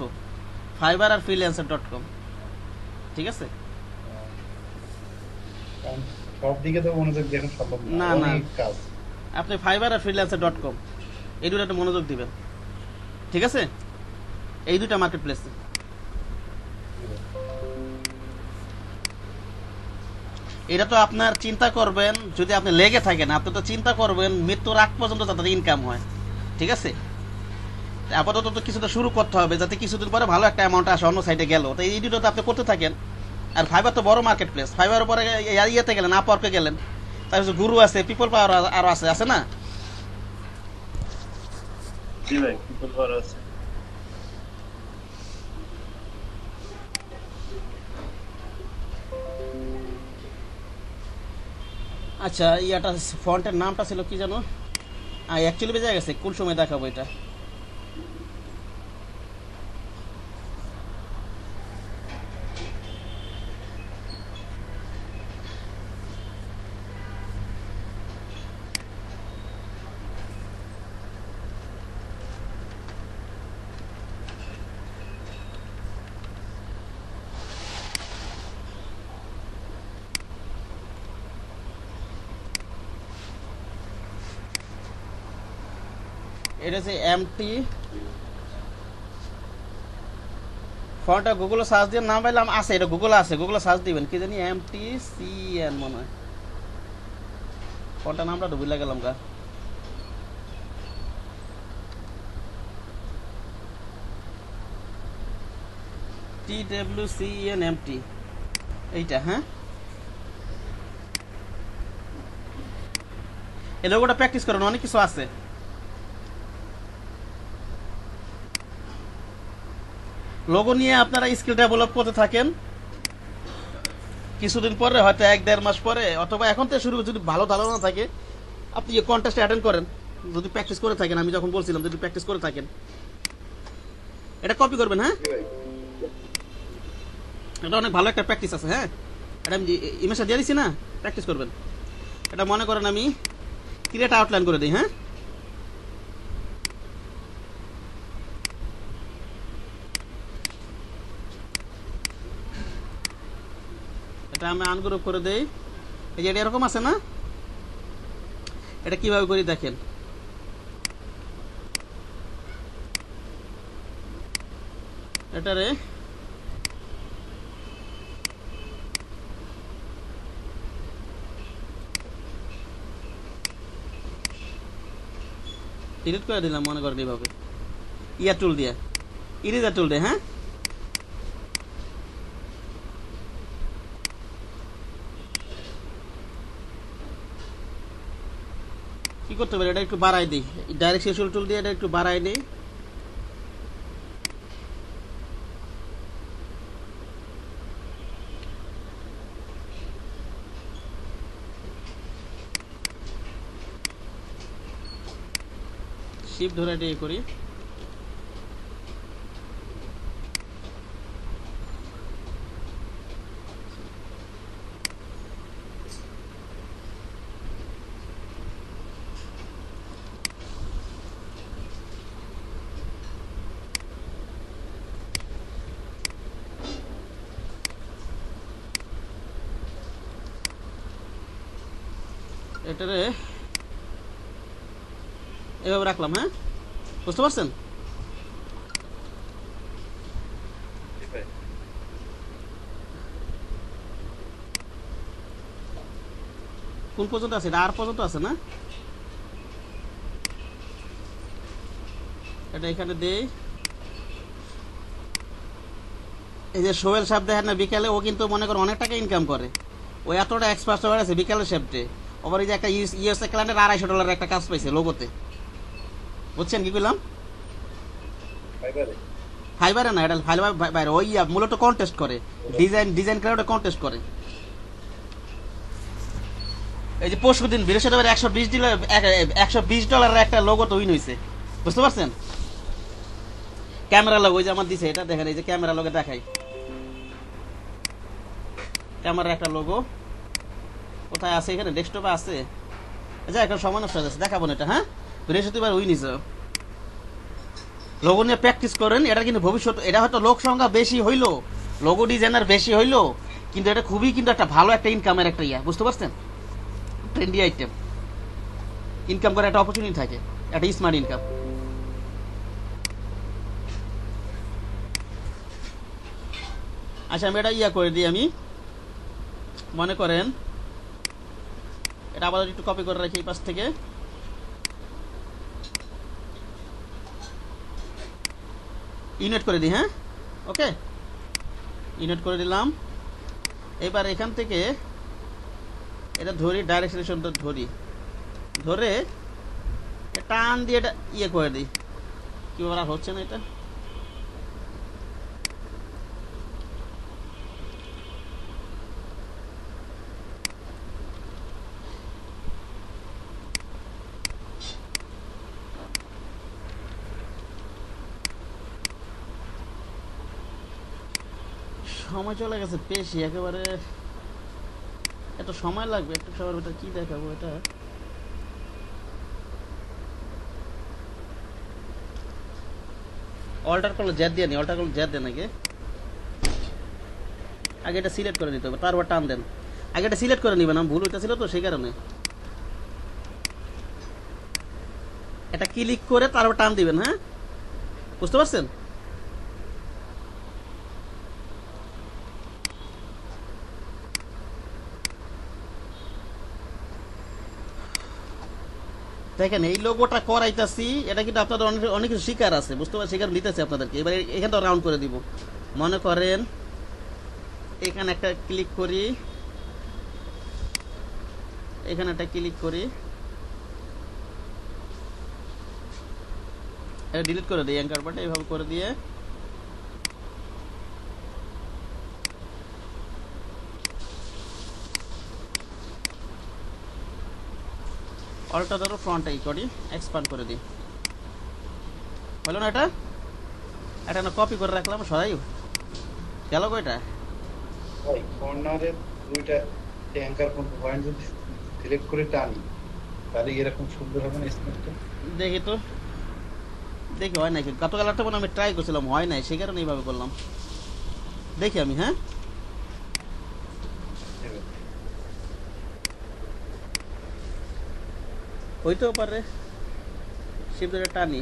ফাইবার আর ফ্রিল্যান্সার.com, ঠিক আছে? কারণ সব দিকে তো মনোযোগ দিয়ে এখন সম্ভব না, না, না। অনেক কাজ। আপনি ফাইবার আর ফ্রিল্যান্সার.com এই দুটাতে মনোযোগ দিবেন, ঠিক আছে? এই দুটা মার্কেট প্লেসে এটা তো আপনার চিন্তা করবেন, যদি আপনি লেগে থাকেন আপনি তো চিন্তা করবেন মৃত্যুর আগ পর্যন্ত যাতে ইনকাম হয়, ঠিক আছে? আপাতত তো কিছু তো শুরু করতে হবে, যাতে কিছুদিন পরে ভালো একটা অ্যামাউন্ট আসে অন্য সাইডে গেল। তো এই ভিডিওটা আপনি করতে থাকেন। আর ফাইবার তো বড় মার্কেট প্লেস, ফাইবারের পরে ইয়েতে গেলেন, আপওয়ার্কে গেলেন, তারপর গুরু আছে, পিপল পাওয়ার আরো আছে না? জি ভাই, পিপল পাওয়ার আছে। আচ্ছা, ইয়াটা ফন্টের নামটা ছিল কি জানো? অ্যাকচুয়ালি বেজে গেছে, কোন সময় দেখাবো এটা? এটা হচ্ছে এমটি ফন্টটা গুগলে সার্চ দিয়ে নাম পাইলাম, আছে এটা গুগলে আছে, গুগলে সার্চ দিবেন কি জানি MTCN মনে হয়। ফন্টটার নামটা তো ভুলে গেলাম গা। TWCENMT এইটা, হ্যাঁ। এই লোগোটা প্র্যাকটিস করেন, অনেক কিছু আছে। লোগো নিয়ে আপনারা স্কিল ডেভেলপ করতে থাকেন, কিছুদিন পরে হয়তো 1-1.5 মাস পরে, অথবা এখন থেকে শুরু, যদি ভালো ধারণা থাকে আপনি এই কন্টেস্টে অ্যাটেন্ড করেন, যদি প্র্যাকটিস করে থাকেন। আমি যখন বলছিলাম যদি প্র্যাকটিস করে থাকেন, এটা কপি করবেন, হ্যাঁ। এটা অনেক ভালো একটা প্র্যাকটিস আছে, হ্যাঁ। এটা আমি ইমেজটা দিয়ে দিচ্ছি না, প্র্যাকটিস করবেন। এটা মনে করেন আমি ক্রিয়েট আউটলাইন করে দিই, হ্যাঁ। এটা আমি আনগ্রুপ করে দেই। এই যে এটা এরকম আছে না, এটা কিভাবে করি দেখেন। এটারে ডিলিট করে দিলাম, মনে করেন এইভাবে ইয়ার টুল দিয়ে, ইরেজার টুল দিয়ে, হ্যাঁ। কি করতে পারি, এটা একটু বাড়াই দিই, ডাইরেক্ট শেডিউল টুল দিয়ে এটা একটু বাড়াই দিই। শিফট ধরে এটা করি। এটারে এভাবে রাখলাম, হ্যাঁ। বুঝতে পারছেন? কোন পর্যন্ত আছে? এটা আর পর্যন্ত আছে না? এটা এখানে দেই। এই যে সোহেল সাহেব দেখেন না বিকালে, ও কিন্তু মনে করো অনেক টাকা ইনকাম করে। ও এতটা এক্সপার্ট হয়ে গেছে বিকালের শিফটে। আবার এই যে একটা ইউএসএ ক্লায়েন্টের $250 একটা কাজ পাইছে লোগোতে। বুঝছেন কি কইলাম? ফাইবারে না, এটা ফাইবার বাইরে। ওই মূলত কন্টেস্ট করে, ডিজাইন করে ওটা কন্টেস্ট করে। এই যে পরশুদিন বৃহস্পতিবার $120 একটা লোগো তো উইন হয়েছে। বুঝতে পারছেন? ক্যামেরা লোগো, ওই যে আমার দিছে, এটা দেখেন, এই যে ক্যামেরা লোগো দেখাই, ক্যামেরা একটা লোগো কোথায় আছে? এখানে ডেস্কটপে আছে। যা এখন সময় নষ্ট হয়ে যাচ্ছে, দেখাবো না এটা। হ্যাঁ, বৃহস্পতিবার উইন হয়েছে। লোগো নিয়ে প্র্যাকটিস করেন, এটা কিন্তু ভবিষ্যৎ। এটা হয়তো লোক সংখ্যা বেশি হইলো, লোগো ডিজাইনার বেশি হইলো, কিন্তু এটা খুবই কিন্তু একটা ভালো একটা ইনকামের একটা বুঝতে পারছেন? ট্রেন্ডি আইটেম, ইনকাম করার একটা অপরচুনিটি থাকে, একটা স্মার্ট ইনকাম। আচ্ছা, আমি এটা করে দিই। আমি মনে করেন এটা আবার একটু কপি করে রাখি এই পাশ থেকে। ইউনিট করে দিই। হ্যাঁ, ওকে, ইউনিট করে দিলাম। এবার এখান থেকে এটা ধরি, ডাইরেক্ট সিলেকশনটা ধরে টান দিয়ে এটা করে দিই। কি ব্যাপার, আর হচ্ছে না এটা? সময় চলে গেছে বেশি, একেবারে এত সময় লাগবে একটু সবার ভিতরে কি দেখাবো? এটা অল্টার করলে জ্যাদ দিয়ে নি, অল্টার করলে জ্যাদ দেন আগে এটা সিলেক্ট করে নিতে হবে, তারপর টান দেন। আগে এটা সিলেক্ট করে নিবেন, ভুল হইতেছিল তো সেই কারণে। এটা ক্লিক করে তারপর টান দিবেন। হ্যাঁ, বুঝতে পারছেন? দেখেন এই লোগোটা করাইতেছি, এটা কিন্তু আপনাদের অনেক কিছু শিকার আছে, বুঝতে পারছি, শিকার নিতেছে আপনাদেরকে। এবার এখানটা রাউন্ড করে দিব। মনে করেন এখানে একটা ক্লিক করি, এখানে একটা ক্লিক করি, এটা ডিলিট করে দিই অ্যাঙ্কার বাটন, এইভাবে করে দিয়ে অল্টা ধরো, ফ্রন্ট করি, এক্সপান্ড করে দিই। হলো না? এটা না কপি করে রাখলাম, সরাই গেল গো। এটা ভাই কর্নারের দুইটা অ্যাঙ্কার পয়েন্ট যদি সিলেক্ট করে টানি, তাহলে এরকম সুন্দর হবে না স্ক্রিনটা? দেখি তো, দেখি হয় নাকি। গত কালারটা মনে আমি ট্রাই করছিলাম, হয় নাই, সেই কারণে এইভাবে করলাম। দেখি আমি। হ্যাঁ, হইতেও পারে, শিপ ধরে টানি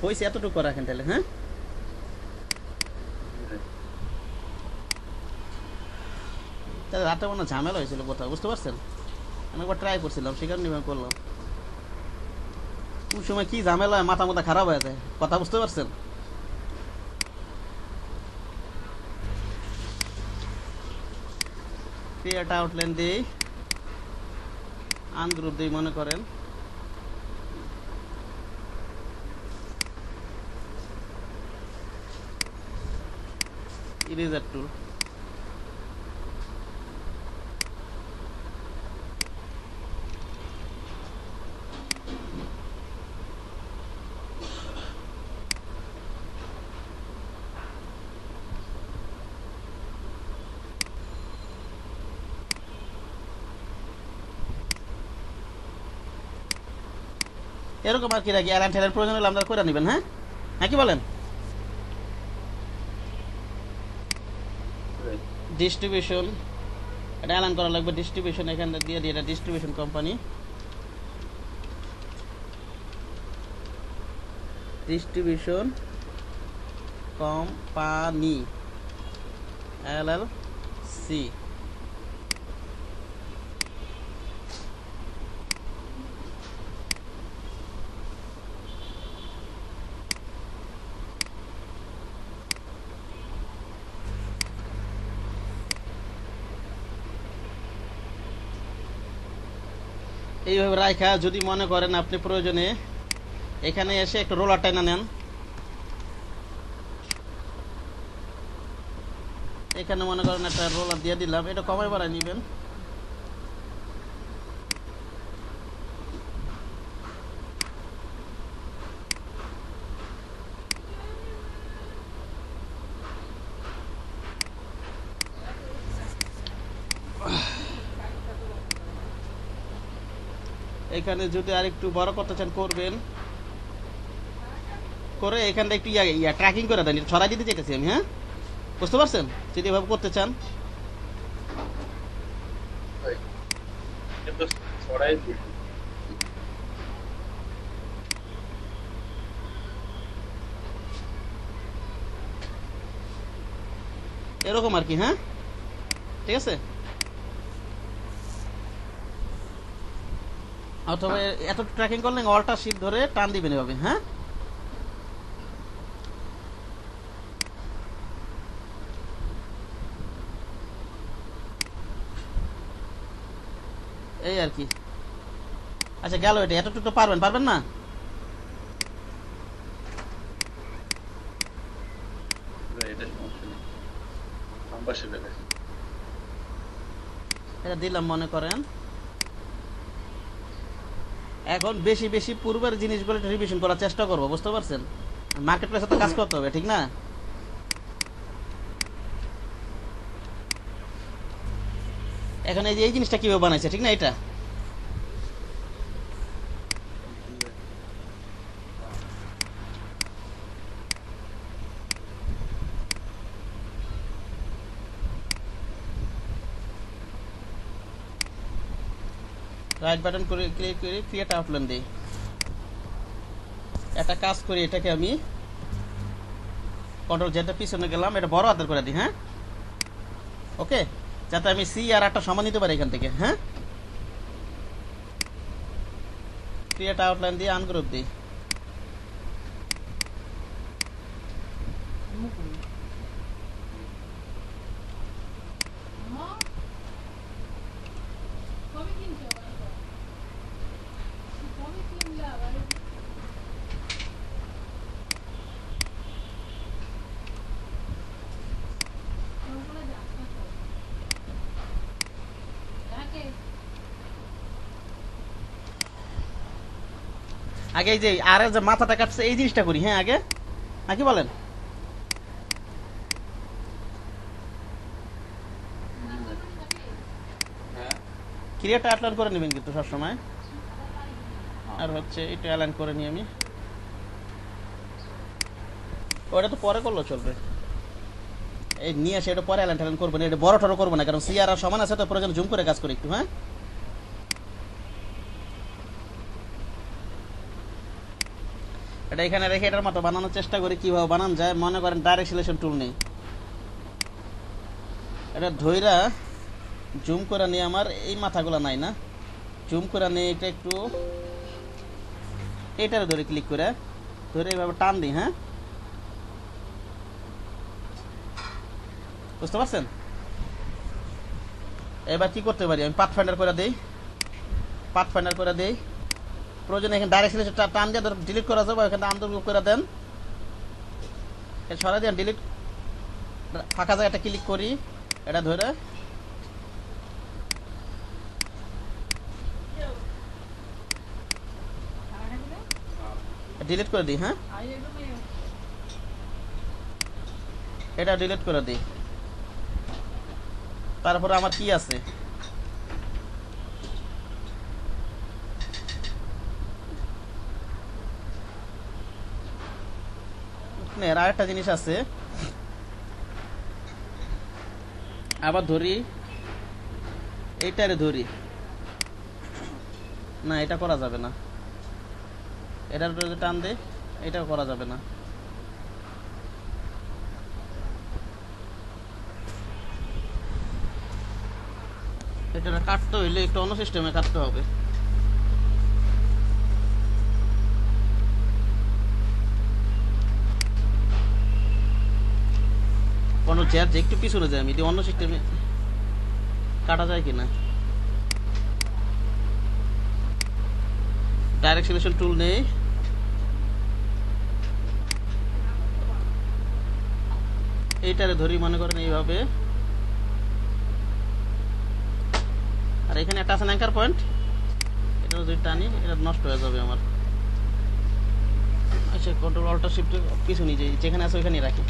হয়েছে, এতটুকু রাখেন তাহলে। হ্যাঁ, তাহলে রাতে মনে ঝামেলা হয়েছিল কোথাও, বুঝতে পারছেন? আমি একবার ট্রাই করছিলাম, সেই কারণে করলাম। কোন সময় কি ঝামেলা হয়, মাথা মাথা খারাপ হয়ে যায়, কথা বুঝতে পারছেন? ক্রিয়েট আউটলাইন দিই, আনগ্রুপ দিই, মনে করেন ইরেজার টুল। এরকম আর কি রাখি, অ্যালাইন ঠেলার প্রয়োজন হলে আপনারা করে নেবেন। হ্যাঁ, হ্যাঁ, কি বলেন? ডিস্ট্রিবিউশন, এটা অ্যালাইন করা লাগবে। ডিস্ট্রিবিউশন এখানে দিয়ে দিই, এটা distribution company. Distribution company LLC। এইভাবে রাখা যদি মনে করেন আপনি প্রয়োজনে এখানে এসে একটু রোলার টাইনা নেন, এখানে মনে করেন একটা রোলার দিয়ে দিলাম, এটা কমাই বাড়াই নিবেন। এখানে যদি আরেকটু বড় করতে চান করবেন, করে এখানটা একটু ট্র্যাকিং করে দেন, ছড়াই দিতে চাইতেছি আমি। হ্যাঁ, বুঝতে পারছেন? যদি এভাবে করতে চান এরকম আর কি। হ্যাঁ, ঠিক আছে। অথবা এত ট্র্যাকিং করলে অল্টার শিফট ধরে টান দিবেন এভাবে। হ্যাঁ, এই আর কি। আচ্ছা, গেল এটা। এতটুকু তো পারবেন না? এটা দিলাম মনে করেন। এখন বেশি বেশি পূর্বের জিনিসগুলো রিভিশন করার চেষ্টা করবো, বুঝতে পারছেন? মার্কেট প্লেসে তো কাজ করতে হবে, ঠিক না? এখন এই যে এই জিনিসটা কিভাবে বানাইছে, ঠিক না? এটা রাইট বাটন করে ক্লিক করে ক্রিয়েট আউটলাইন দিই। একটা কাজ করি, এটাকে আমি কন্ট্রোল জেড পিছনে গেলাম, এটা বড় হাতের করে দিই। হ্যাঁ, ওকে, যাতে আমি সি আর একটা সমান নিতে পারি এখান থেকে। হ্যাঁ, ক্রিয়েট আউটলাইন দিয়ে আনগ্রুপ দিই। আগে এই যে আর যে মাথাটা কাটছে এই জিনিসটা করি। হ্যাঁ, আগে নাকি বলেন? ক্রিয়েট আউটলাইন করে নেবেন কিন্তু সবসময়। আর হচ্ছে এটা অ্যালাইন করে নিই আমি। ওটা তো পরে করলেও চলবে, এই নিয়ে আসে এটা পরে অ্যালাইন করবো না, এটা বড় ঠড়ো করবো না, কারণ সি আর সমান আছে তো প্রয়োজন জুম করে কাজ করি একটু। হ্যাঁ, এটা এখানে রেখে এটার মতো বানানোর চেষ্টা করি। কিভাবে বানানো যায় মনে করেন, ডাইরেক্ট সিলেকশন টুল নেই, এটা ধইরা জুম করে নিয়ে, আমার এই মাথাগুলো নাই না, জুম করে নিয়ে এটা একটু এটার ধরে ক্লিক করে ধরে এইভাবে টান দিই। হ্যাঁ, বুঝতে পারছেন? এবার কি করতে পারি, আমি পাথফাইন্ডার করে দিই, পাথফাইন্ডার করে দিই। প্রয়োজনে এখানে ডাইরেক্ট সিলেকশন টান দিয়ে ডিলিট করা যাবে, এখানে আনডু করে দেন, সরাই দেন, ডিলিট ফাঁকা জায়গাটা ক্লিক করি, এটা ধরে ডিলিট করে দিই। হ্যাঁ, এটা ডিলিট করে দিই। তারপরে আমার কি আছে, আর একটা জিনিস আছে, আবার ধরি এইটারে ধরি না, এটা করা যাবে না, এটার টান দে এটাও করা যাবে না। এটা কাটতে হইলে একটু অন্য সিস্টেমে কাটতে হবে। কোনো চেয়ার যে একটু পিছনে যায়, আমি অন্য সিস্টেমে কাটা যায় কিনা। ডাইরেক্ট সিলেকশন টুল নেই, এইটারে ধরি মনে করেন এইভাবে, আর এখানে একটা আছে অ্যাঙ্কার পয়েন্ট, এটা যদি টানি এটা নষ্ট হয়ে যাবে আমার। আচ্ছা, কন্ট্রোল অল্টার শিফট পিছু নিয়ে যাই, যেখানে আছে ওইখানেই রাখি।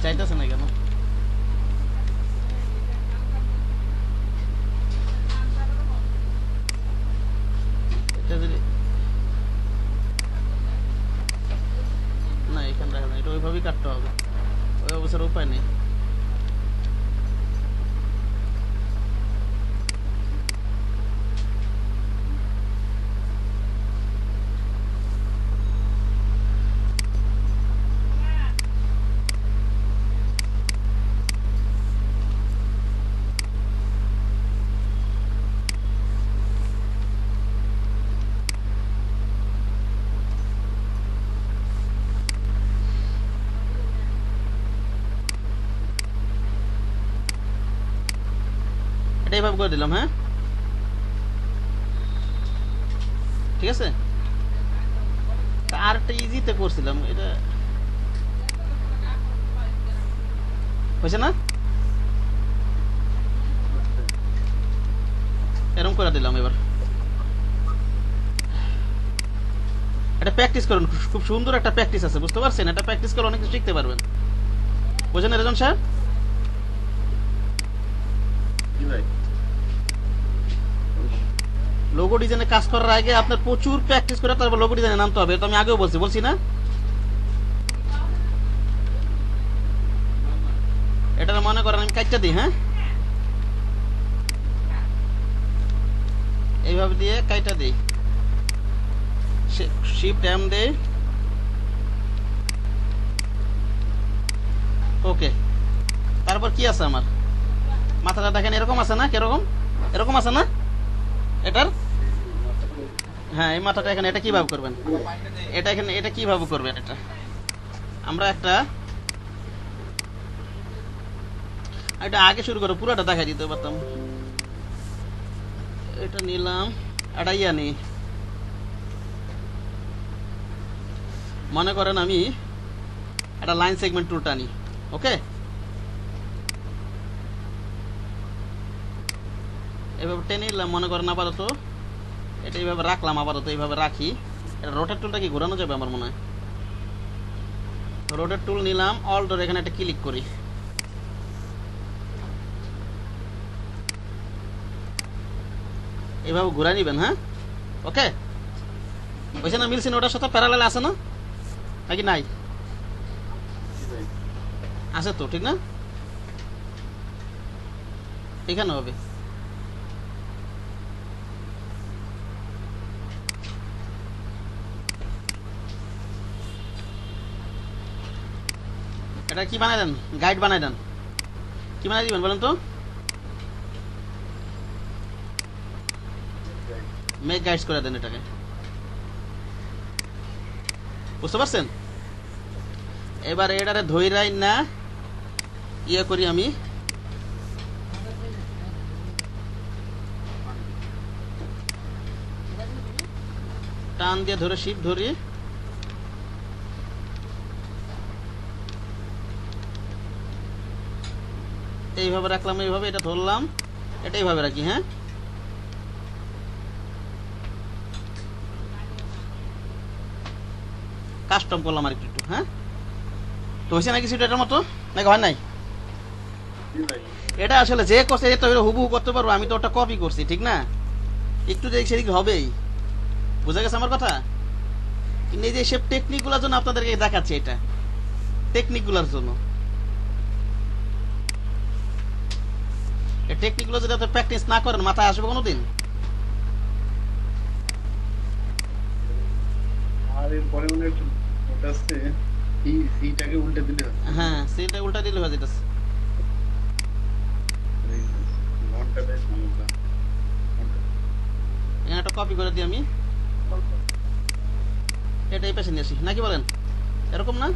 চাইতেছে না কেন? এটা যদি না এখানে রাখা না, এটা ওইভাবেই কাটতে হবে, ওই অবস্থার উপায় নেই। এটা এইভাবে করে দিলাম। হ্যাঁ, ঠিক আছে। আর একটা ইজিতে করছিলাম, এটা হয়েছে না, এরকম করে দিলাম। এবার এটা প্র্যাকটিস করুন, খুব সুন্দর একটা প্র্যাকটিস আছে, বুঝতে পারছেন? এটা প্র্যাকটিস করলে অনেক কিছু শিখতে পারবেন, বুঝলেন রেজন স্যার? লোগো ডিজাইনে কাজ করার আগে আপনার প্রচুর প্র্যাকটিস করে তারপর লোগো ডিজাইনে নামতে হবে। তো আমি আগেও বলছি না? এটা মনে করেন আমি কাটটা দিই। হ্যাঁ, এইভাবে দিয়ে কাইটা দিই, শিফট এম দেই, ওকে। তারপর কি আছে আমার মাথাটা দেখেন, এরকম আছে না? কিরকম এরকম আছে না এটার? হ্যাঁ, এই মাথাটা এখানে, এটা কিভাবে করবেন? এটা এখানে, এটা কিভাবে করবেন? এটা আমরা এটা আগে শুরু করো, পুরোটা দেখাই দিতে পারতাম। এটা নিলাম, এটা ইয়া নি, মনে করেন আমি একটা লাইন সেগমেন্ট টুলটা নিই। ওকে, এভাবে টেনে নিলাম, মনে করেন আপাতত এটা এইভাবে রাখলাম, আপাতত এইভাবে রাখি। এটা রোটেট টুলটা কি ঘোরানো যাবে? আমার মনে হয় রোটেট টুল নিলাম, অল ডোর, এখানে একটা ক্লিক করি, এইভাবে ঘুরাই নিবেন। হ্যাঁ, ওকে, হয়েছে না? মিলছে না? ওটার সাথে প্যারালাল আছে না নাকি নাই? আছে তো, ঠিক না? এখানে হবে। এটা কি বানাই দেন? গাইড বানাই দেন। কি বানাই দিবেন বলেন তো? মেক গাইডস করে দেন এটাকে, বুঝতে পারছেন? এবার এটারে ধইরাই না ইয়ে করি, আমি টান দিয়ে ধরে শিফট ধরি, এইভাবে রাখলাম, এইভাবে এটা ধরলাম, এটা এইভাবে রাখি। হ্যাঁ, কাস্টম করলাম আর একটু। হ্যাঁ, তো হয়েছে নাকি সেটা এটার মতো নাকি হয় নাই? এটা আসলে যে করছে এটা হুবহু করতে পারবো, আমি তো ওটা কপি করছি, ঠিক না? একটু যে সেদিক হবেই, বুঝা গেছে আমার কথা? কিন্তু এই যে সব টেকনিক গুলার জন্য আপনাদেরকে দেখাচ্ছি, এটা টেকনিক গুলার জন্য। টেকনিকগুলো যদি আপনি প্র্যাকটিস না করেন মাথায় আসবে কোনোদিন? আর এর পরে মনে একটু ওটা আছে সিটাকে উল্টে দিলে হয় হ্যাঁ, সেটা উল্টা দিলে হয়ে যেতেছে। ঘন্টাটা সমস্যা একটা কপি করে দিই আমি, এটা এই পাশে নিয়ে আসি, নাকি বলেন? এরকম না,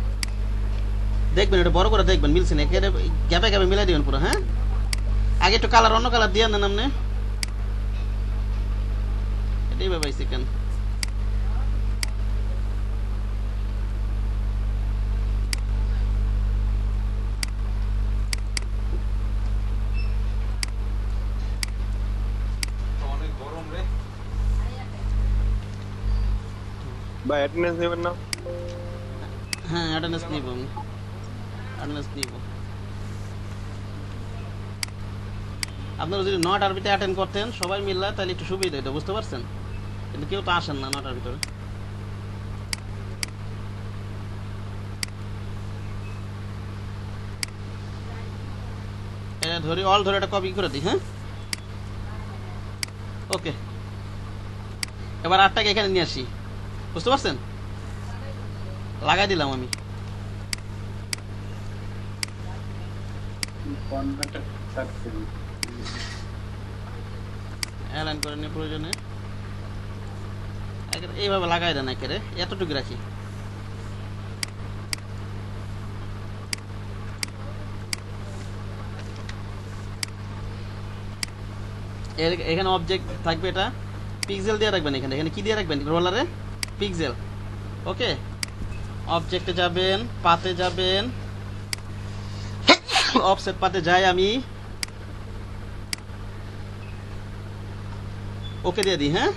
দেখবেন এটা বড় করে দেখবেন মিলছে না, এখানে গ্যাপে গ্যাপে মিলাই দিবেন পুরো। হ্যাঁ, আগে একটু কালার অন্য কালার দিয়ে নেন আপনি, এটাই পাইছি কেন। বা অ্যাটেন্ডেন্স নেবেন না? হ্যাঁ, অ্যাটেন্ডেন্স নিব আমি, অ্যাটেন্ডেন্স নিব। আপনারা যদি 9টার ভিতরে অ্যাটেন্ড করতেন সবাই মিললে তাহলে একটু সুবিধা হতো, বুঝতে পারছেন? কিন্তু কেউ তো আসেন না 9টার ভিতরে। ধরি অল ধরে একটা কপি করে দিই। হ্যাঁ, ওকে, এবার 8টাকে এখানে নিয়ে আসি, বুঝতে পারছেন? লাগাই দিলাম আমি, কর্নারটা কাট করি অ্যালাইন করে নিয়ে প্রয়োজনে এইভাবে লাগাই দেন, একেবারে এতটুকু রাখি। এখানে অবজেক্ট থাকবে, এটা পিক্সেল দিয়ে রাখবেন। এখানে এখানে কি দিয়ে রাখবেন? রোলারে পিক্সেল। ওকে, অবজেক্টে যাবেন, পাতে যাবেন, অফসেট পাতে যাই আমি, ওকে দিয়ে দিই। হ্যাঁ,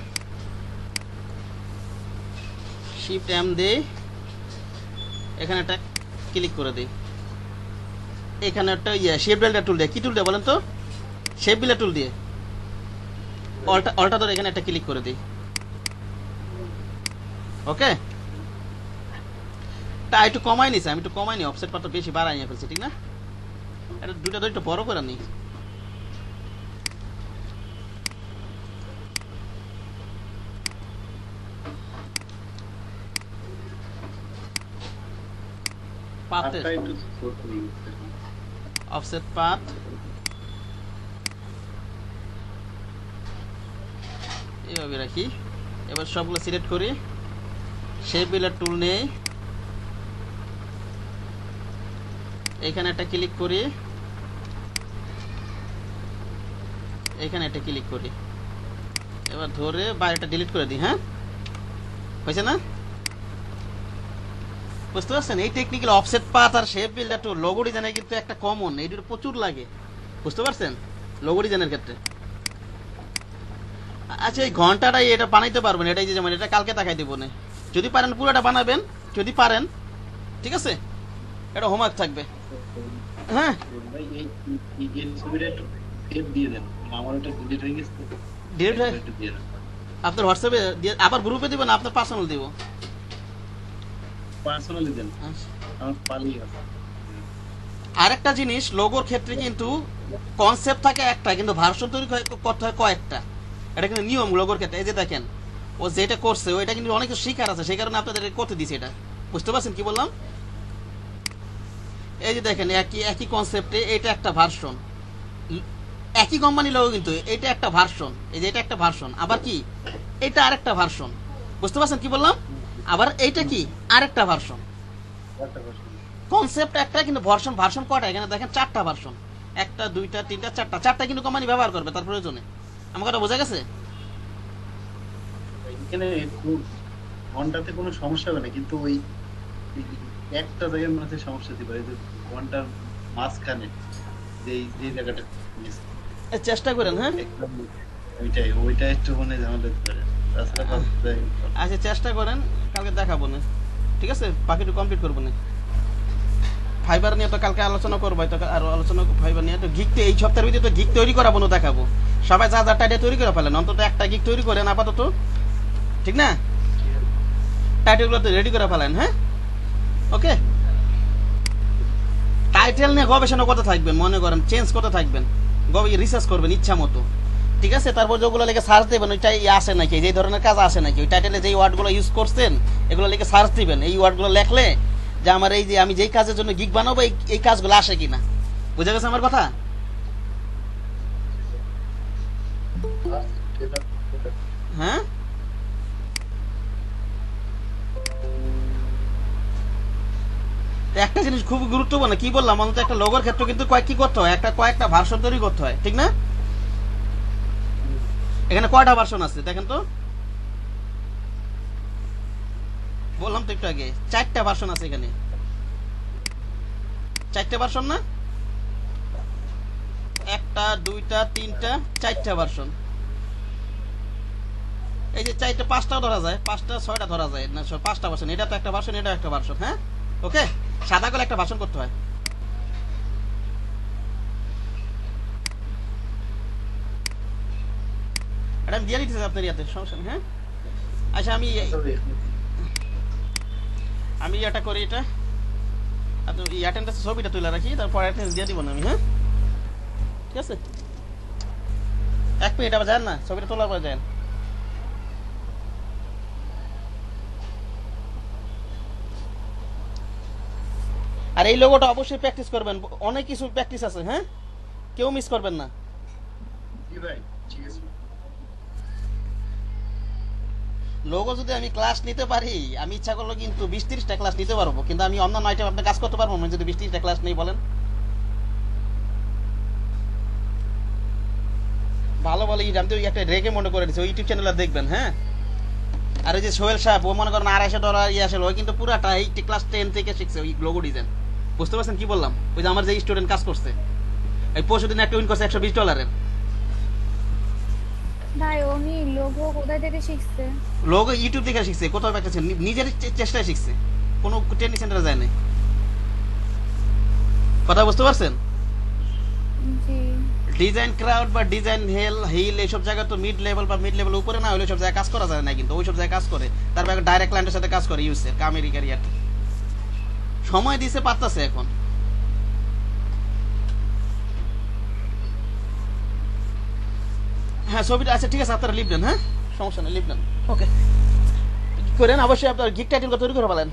শিফট এম দিই, এখানে একটা ক্লিক করে দিই, এখানে একটা শেপ বিল্ডার টুল দিয়ে, কি টুল দিয়ে বলেন তো? শেপ বিল্ডার টুল দিয়ে অল্টা ধরে এখানে একটা ক্লিক করে দিই। ওকে, তা একটু কমাই নিছে, আমি একটু কমাই নি, অফসেট পাত বেশি বাড়াই নিয়ে ফেলছি, ঠিক না? এটা দুইটা ধরে একটু বড় করে নি। পাতে আটটা একটু ছোট হয়ে গেছে অফসেট পাথ, এইভাবে রাখি। এবার সবগুলো সিলেক্ট করি, শেপ বিল্ডার টুল নেই, এখানে একটা ক্লিক করি, এখানে একটা ক্লিক করি, এবার ধরে বাইরেটা ডিলিট করে দিই। হ্যাঁ, হয়েছে না? বুঝতে পারছেন? এই টেকনিক্যাল অফসেট পাথ আর শেপ বিল্ডার টুল লোগো ডিজাইনে কিন্তু একটা কমন, এইটার প্রচুর লাগে, বুঝতে পারছেন? লোগো ডিজাইনের ক্ষেত্রে। আচ্ছা, এই ঘন্টাটাই এটা বানাইতে পারবেন, এটাই যে যেমন এটা কালকে দেখাই দেবো না, যদি পারেন পুরোটা বানাবেন, যদি পারেন, ঠিক আছে? এটা হোমওয়ার্ক থাকবে। হ্যাঁ, ভাই এই ছবিটা একটু সেভ দিয়ে দেন, আমার ওটা ডিলিট হয়ে গেছে, ডিলিট হয়ে একটু দিয়ে দেন। আপনার হোয়াটসঅ্যাপে দিয়ে আবার গ্রুপে দিবেন, আপনার পার্সোনাল দিব? পার্সোনালি দেন, আমার পালিয়ে আছে। আরেকটা জিনিস, লোগোর ক্ষেত্রে কিন্তু কনসেপ্ট থাকে একটা, কিন্তু ভার্সন তৈরি করতে হয় কয়েকটা, এটা কিন্তু নিয়ম লোগোর ক্ষেত্রে। এই যে দেখেন, ও যেটা করছে ওইটা কিন্তু অনেক কিছু শিখার আছে, সেই কারণে আপনাদের করতে দিছে এটা, বুঝতে পারছেন কি বললাম? এই যে দেখেন, একই কনসেপ্টে এটা একটা ভার্সন, একই কোম্পানি লোগো কিন্তু এটা একটা ভার্সন, এই যে এটা একটা ভার্সন, আবার কি এটা আরেকটা ভার্সন, বুঝতে পারছেন কি বললাম? আবার এইটা কি আরেকটা ভার্সন, কনসেপ্ট একটা কিন্তু ভার্সন কয়টা? এখানে দেখেন 4টা ভার্সন, 1টা 2টা 3টা 4টা কিন্তু কোম্পানি ব্যবহার করবে তার প্রয়োজনে। আমার কথা বোঝা গেছে? এখানে ঘন্টাতে কোনো সমস্যা হবে না, কিন্তু ওই একটা জায়গার মধ্যে সমস্যা হতে পারে, যে ঘন্টার মাঝখানে যে জায়গাটা চেষ্টা করেন। হ্যাঁ, ওইটা একটু মনে ঝামেলা হতে পারে, তাছাড়া আচ্ছা চেষ্টা করেন, কালকে দেখাবো না, ঠিক আছে? বাকিটা কমপ্লিট করবো না। ফাইবার নিয়ে তো কালকে আলোচনা করবো, তো আরো আলোচনা ফাইবার নিয়ে। তো গিক এই সপ্তাহের ভিতরে তো গিক তৈরি করাবো না, দেখাবো। সবাই যা টাইটেল তৈরি করে ফেলেন, অন্তত একটা গিক তৈরি করেন আপাতত, ঠিক না? টাইটেলগুলো তো রেডি করে ফেলেন। হ্যাঁ, ওকে। টাইটেল নিয়ে গবেষণা করতে থাকবেন, মনে করেন চেঞ্জ করতে থাকবেন, রিসার্চ করবেন ইচ্ছা মতো, ঠিক আছে? তারপর যেগুলো লিখে সার্চ দেবেন ওইটা আসে নাকি, যে ধরনের কাজ আসে নাকি, ওই টাইটেলে যেই ওয়ার্ডগুলো ইউজ করছেন এগুলো লিখে সার্চ দিবেন। এই ওয়ার্ডগুলো লেখলে যে আমার এই যে আমি যেই কাজের জন্য গিগ বানাবো এই কাজগুলো আসে কিনা। বুঝা গেছে আমার কথা? হ্যাঁ, একটা জিনিস খুব গুরুত্বপূর্ণ, কি বললাম অন্তত একটা লোগোর ক্ষেত্রে কিন্তু কি করতে হয়, কয়েকটা ভার্সন তৈরি করতে হয়, ঠিক না? এখানে কয়টা ভার্সন আছে দেখেন তো, বললাম তো একটু আগে 4টা ভার্সন আছে এখানে, 4টা ভার্সন না, 1টা 2টা 3টা 4টা ভার্সন। এই যে 4টা 5টাও ধরা যায়, 5টা 6টা ধরা যায় না, 5টা ভার্সন। এটা তো একটা ভার্সন, এটা একটা ভার্সন। হ্যাঁ, ওকে, সাদা করে একটা ভার্সন করতে হয়। এটা আমি দিয়ে দিতেছি আপনার ইয়াতে, সমস্যা নেই। হ্যাঁ, আচ্ছা আমি এটা করি, এটা এই অ্যাটেন্ডেন্স ছবিটা তুলে রাখি, তারপর অ্যাটেন্ডেন্স দিয়ে দিব না আমি। হ্যাঁ, ঠিক আছে, 1 মিনিট আবার যান না, ছবিটা তোলার পর যান। আর এই লোগোটা অবশ্যই প্র্যাকটিস করবেন, অনেক কিছু প্র্যাকটিস আছে। হ্যাঁ, কেউ মিস করবেন না। লোগো যদি আমি ক্লাস নিতে পারি, আমি ইচ্ছা করলে কিন্তু 20-30টা ক্লাস নিতে পারবো, কিন্তু আমি অন্যান্য আইটেম আপনি কাজ করতে পারবো না যদি 20-30টা ক্লাস নেই বলেন। ভালো ভালো আমি তো একটা রেগে মনে করে দিচ্ছি, ওই ইউটিউব চ্যানেলে দেখবেন। হ্যাঁ, আর ওই যে সোহেল সাহেব, ও মনে করেন $250 আসলে, ওই কিন্তু পুরাটা এই ক্লাস 10 থেকে শিখছে ওই লোগো ডিজাইন। বুঝতে পারছেন কি বললাম? ওই যে আমার যে স্টুডেন্ট কাজ করছে, এই পরশুদিন একটা উইন করছে $120। ভাই উনি লোগো কোথায় থেকে শিখছে? লোগো ইউটিউব থেকে শিখছে, কোথাও প্র্যাকটিস, নিজের চেষ্টায় শিখছে, কোনো ট্রেনিং সেন্টারে যায় নাই। কথা বুঝতে পারছেন? জি। ডিজাইন ক্রাউড বা ডিজাইন হিল এইসব জায়গায় তো মিড লেভেল বা মিড লেভেল উপরে না হলে সব জায়গায় কাজ করা যায় না, কিন্তু ওই সব জায়গায় কাজ করে। তারপর ডাইরেক্ট ক্লায়েন্টের সাথে কাজ করে, ইউসে কামেরি ক্যারিয়ার সময় দিছে পারতাছে এখন। হ্যাঁ, ছবিটা আচ্ছা ঠিক আছে, আপনারা লিখবেন। হ্যাঁ, সমস্যা নেই, লিখবেন। ওকে, করেন অবশ্যই, আপনার গিগ টাইটেল তৈরি করে ফেলেন।